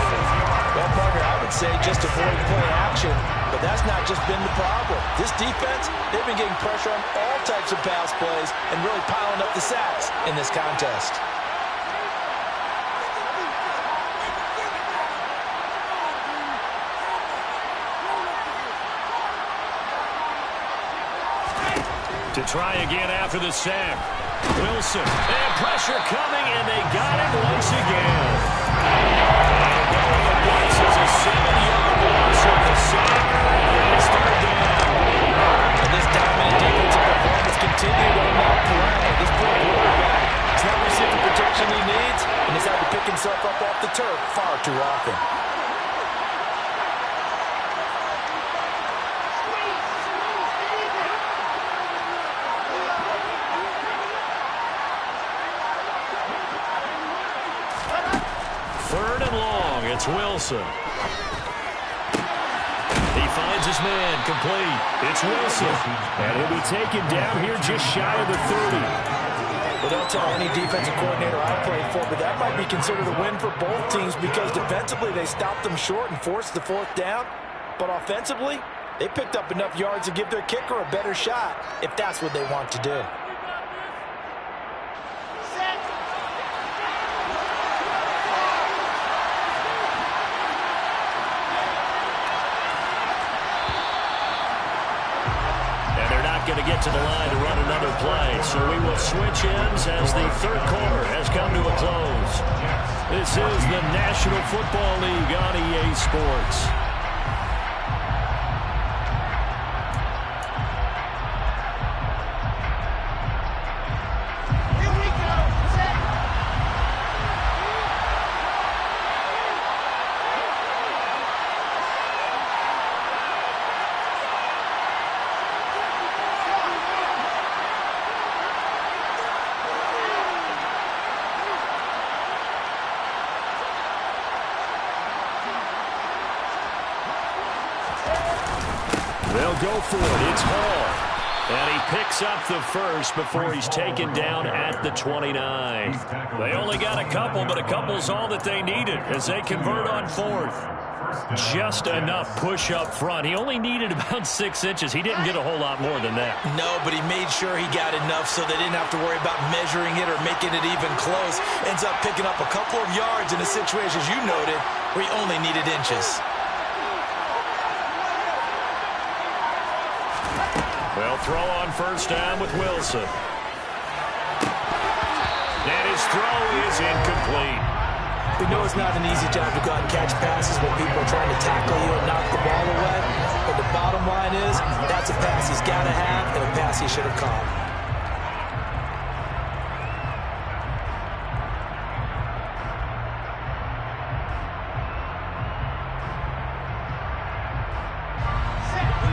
Well, partner, I would say just avoid play action, but that's not just been the problem. This defense, they've been getting pressure on all types of pass plays and really piling up the sacks in this contest. To try again after the sack. Wilson. And pressure coming, and they got him once again. And going at once is a 7-yard loss of the sack. And it's 3rd down. And this dominant defensive performance continued on that play. This poor quarterback has not received the protection he needs, and has had to pick himself up off the turf far too often. It's Wilson. He finds his man, complete. It's Wilson. And he'll be taken down here just shy of the 30. Well, don't tell any defensive coordinator I played for, but that might be considered a win for both teams because defensively they stopped them short and forced the 4th down. But offensively, they picked up enough yards to give their kicker a better shot if that's what they want to do. Going to get to the line to run another play, so we will switch ends as the 3rd quarter has come to a close. This is the National Football League on EA Sports. They'll go for it. It's Hall. And he picks up the first before he's taken down at the 29. They only got a couple, but a couple's all that they needed as they convert on 4th. Just enough push up front. He only needed about 6 inches. He didn't get a whole lot more than that. No, but he made sure he got enough so they didn't have to worry about measuring it or making it even close. Ends up picking up a couple of yards in a situation, as you noted, where he only needed inches. They'll throw on first down with Wilson. And his throw is incomplete. We know it's not an easy job to go out and catch passes when people are trying to tackle you and knock the ball away. But the bottom line is, that's a pass he's got to have and a pass he should have caught.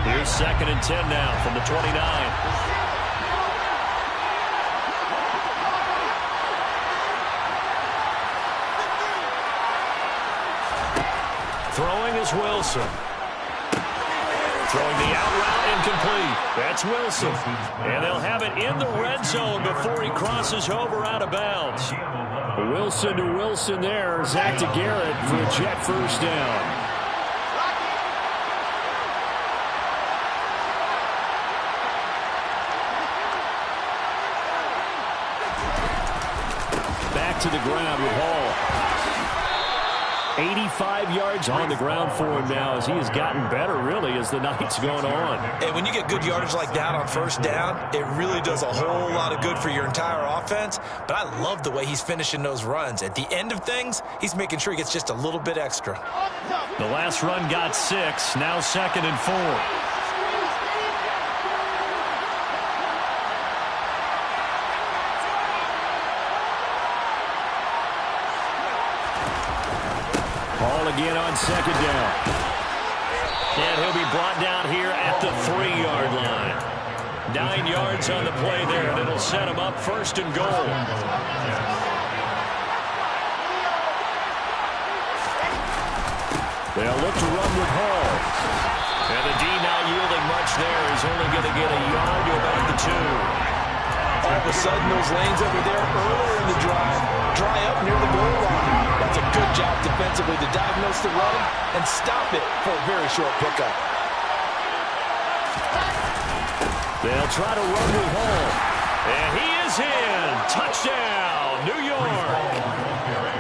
Here's 2nd and 10 now from the 29. Throwing is Wilson. Throwing the out route incomplete. That's Wilson. And they'll have it in the red zone before he crosses over out of bounds. Wilson to Wilson there. Zach to Garrett for a Jet first down. Back to the ground with Hall. 85 yards on the ground for him now as he has gotten better, really, as the night's gone on. And when you get good yardage like that on first down, it really does a whole lot of good for your entire offense. But I love the way he's finishing those runs. At the end of things, he's making sure he gets just a little bit extra. The last run got 6, now 2nd and 4. Again on 2nd down. And he'll be brought down here at the 3-yard line. 9 yards on the play there, and it'll set him up 1st and goal. They'll look to run with Hall. And the D not yielding much there. He's only going to get a yard to about the 2. All of a sudden, those lanes that were there earlier in the drive dry up near the goal line. That's a good job defensively to diagnose the run and stop it for a very short pickup. They'll try to run with Hall. And he is in. Touchdown, New York.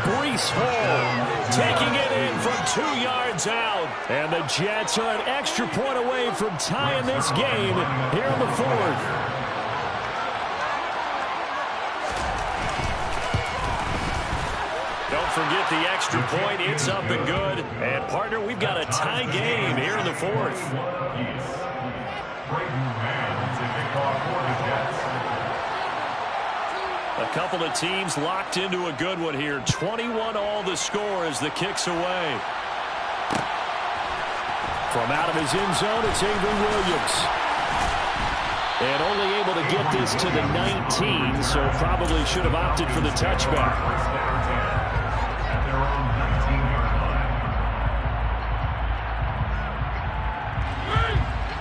Breece Hall taking it in from 2 yards out. And the Jets are an extra point away from tying this game here in the 4th. Don't forget the extra point. It's up and good. And, partner, we've got a tie game here in the 4th. A couple of teams locked into a good one here. 21-all the score as the kick's away. From out of his end zone, it's Avery Williams. And only able to get this to the 19, so probably should have opted for the touchback.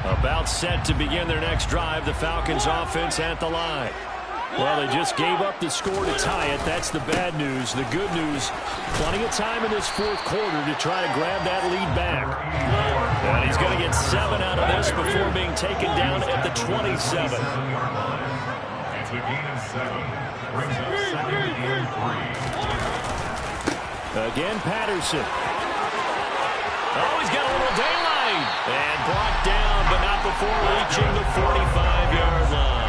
About set to begin their next drive. The Falcons offense at the line. Well, they just gave up the score to tie it. That's the bad news. The good news, plenty of time in this 4th quarter to try to grab that lead back. And he's going to get 7 out of this before being taken down at the 27. It's a gain of 7. Brings up 2nd and 3. Again, Patterson. Oh, he's got a little daylight. And blocked down, but not before reaching the 45-yard line.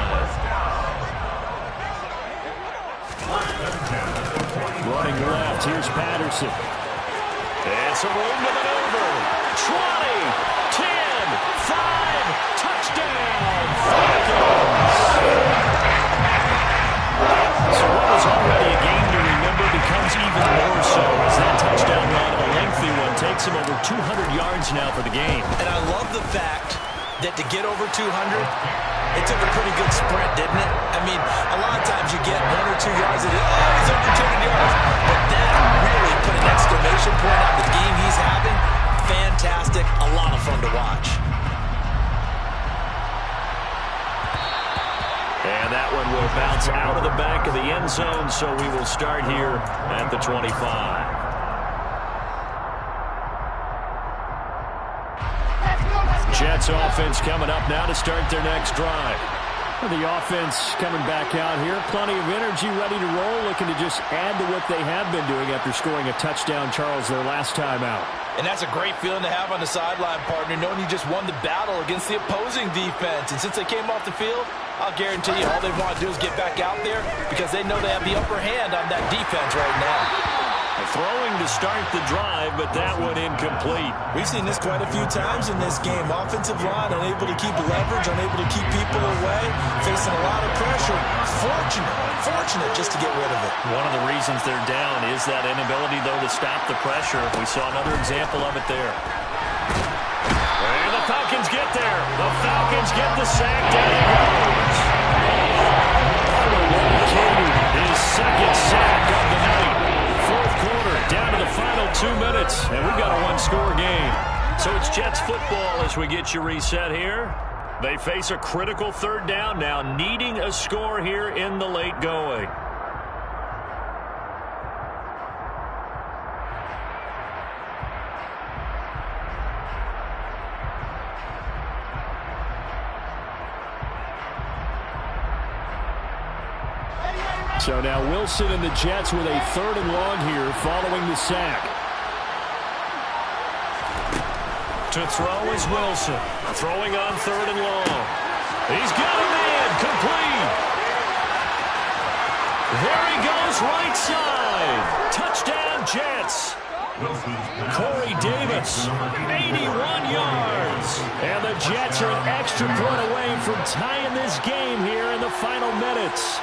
Running left, here's Patterson. And some room to maneuver. 20, 10, 5, touchdown, Falcons. So what was already a game to remember becomes even more so as that touchdown run, a lengthy one, takes him over 200 yards now for the game. And I love the fact that to get over 200, it took a pretty good sprint, didn't it? I mean, a lot of times you get 1 or 2 yards and he's over 200 yards. But that really put an exclamation point on the game he's having. Fantastic. A lot of fun to watch. And that one will bounce out of the back of the end zone, so we will start here at the 25. Jets offense coming up now to start their next drive. The offense coming back out here. Plenty of energy, ready to roll, looking to just add to what they have been doing after scoring a touchdown, Charles, their last time out. And that's a great feeling to have on the sideline, partner, knowing you just won the battle against the opposing defense. And since they came off the field, I'll guarantee you all they want to do is get back out there because they know they have the upper hand on that defense right now. Throwing to start the drive, but that one incomplete. We've seen this quite a few times in this game. Offensive line unable to keep leverage, unable to keep people away, facing a lot of pressure. Fortunate just to get rid of it. One of the reasons they're down is that inability, though, to stop the pressure. We saw another example of it there. And the Falcons get there. The Falcons get the sack. Down he goes. His second sack of the night. 4th quarter, down to the final 2 minutes, and we've got a 1-score game. get you reset here. They face a critical third down now, needing a score here in the late going. So now Wilson and the Jets with a 3rd and long here following the sack. To throw is Wilson. Throwing on 3rd and long. He's got a man. Complete. There he goes, right side. Touchdown, Jets. Corey Davis, 81 yards. And the Jets are an extra point away from tying this game here in the final minutes.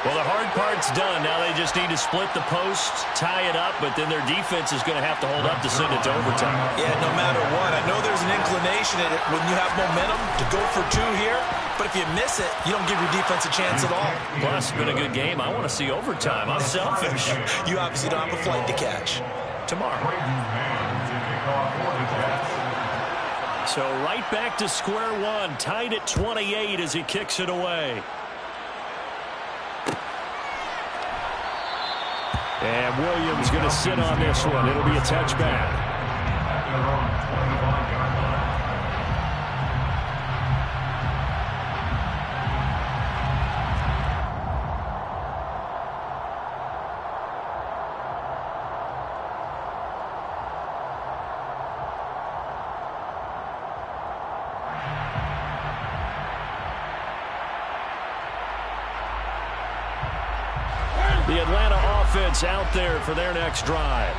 Well, the hard part's done. Now they just need to split the post, tie it up, but then their defense is going to have to hold up to send it to overtime. Yeah, no matter what. I know there's an inclination in it when you have momentum to go for 2 here, but if you miss it, you don't give your defense a chance at all. Plus, it's been a good game. I want to see overtime. I'm selfish. You obviously don't have a flight to catch. Tomorrow. So right back to square one, tied at 28 as he kicks it away. And Williams going to sit on this one. It'll be a touchback. The Atlanta offense out there for their next drive.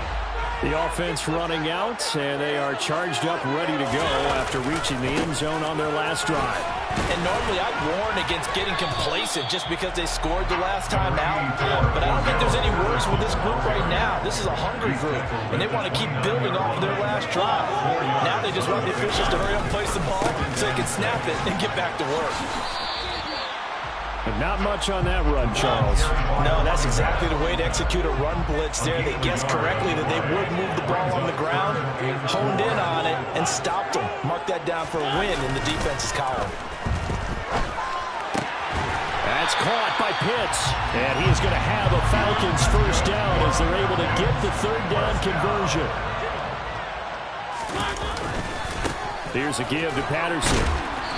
The offense running out, and they are charged up, ready to go after reaching the end zone on their last drive. And normally I'd warn against getting complacent just because they scored the last time out. But I don't think there's any worries with this group right now. This is a hungry group, and they want to keep building off of their last drive. Now they just want the officials to hurry up and place the ball so they can snap it and get back to work. And not much on that run, Charles. No, that's exactly the way to execute a run blitz there. They guessed correctly that they would move the ball on the ground, honed in on it, and stopped them. Mark that down for a win in the defense's column. That's caught by Pitts. And he is going to have a Falcons first down as they're able to get the 3rd down conversion. Here's a give to Patterson.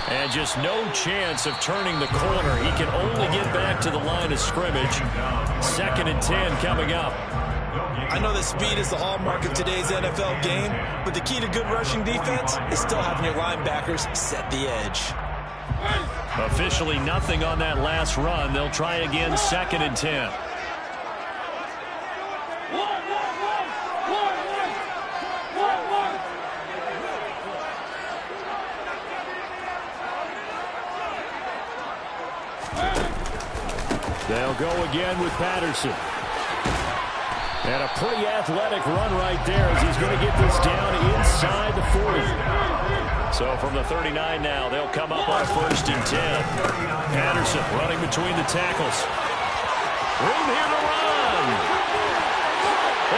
And just no chance of turning the corner. He can only get back to the line of scrimmage. 2nd and 10 coming up. I know that speed is the hallmark of today's NFL game, but the key to good rushing defense is still having your linebackers set the edge. Officially nothing on that last run. They'll try again, 2nd and 10. They'll go again with Patterson. And a pretty athletic run right there as he's going to get this down inside the 40. So from the 39 now, they'll come up on 1st and 10. Patterson running between the tackles. Room here to run.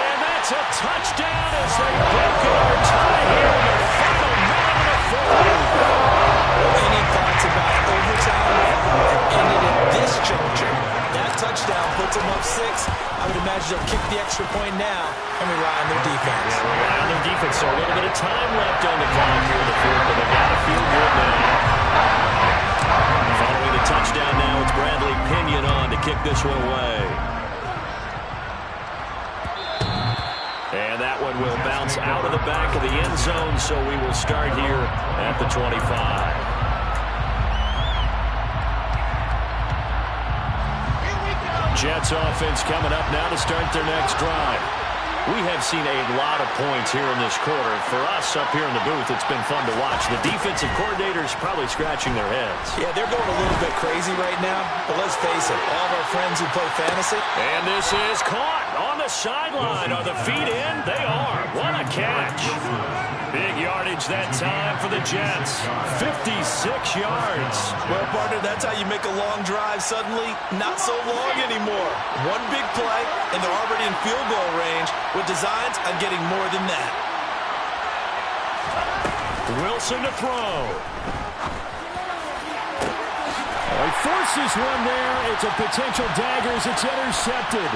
And that's a touchdown as they break our tie here in the final minute of the 4th. Any thoughts about overtime have ended at this juncture? That touchdown puts them up 6. I would imagine they'll kick the extra point now and rely on their defense. Yeah, rely on their defense. So a little bit of time left on the clock here in the 4th, but they've got to feel good now. Following the touchdown now, it's Bradley Pinion on to kick this one away. And that one will bounce out of the back of the end zone, so we will start here at the 25. Jets offense coming up now to start their next drive. We have seen a lot of points here in this quarter. For us up here in the booth, it's been fun to watch. The defensive coordinators probably scratching their heads. Yeah, they're going a little bit crazy right now, but let's face it, all of our friends who play fantasy. And this is caught on the sideline. Are the feet in? They are. What a catch. Big yardage that time for the Jets. 56 yards. Well, partner, that's how you make a long drive suddenly not so long anymore. One big play, and they're already in field goal range with designs on getting more than that. Wilson to throw. He forces one there. It's a potential dagger as it's intercepted.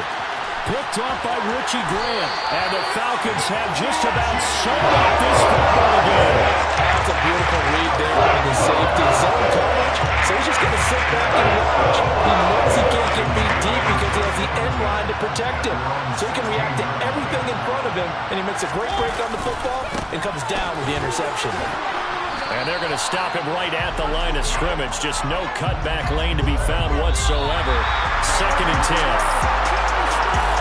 Picked up by Richie Grant. And the Falcons have just about sewn up this football game. That's a beautiful read there on the safety zone coverage. So he's just going to sit back and watch. He knows he can't get beat deep because he has the end line to protect him. So he can react to everything in front of him, and he makes a great break on the football and comes down with the interception. And they're going to stop him right at the line of scrimmage. Just no cutback lane to be found whatsoever. 2nd and 10.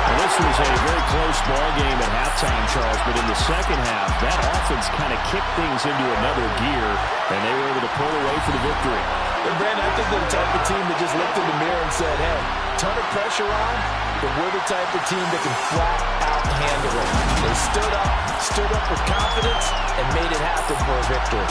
Well, this was a very close ball game at halftime, Charles, but in the second half, that offense kind of kicked things into another gear, and they were able to pull away for the victory. And Brandon, I think they're the type of team that just looked in the mirror and said, hey, ton of pressure on, but we're the type of team that can flat out handle it. They stood up with confidence, and made it happen for a victory.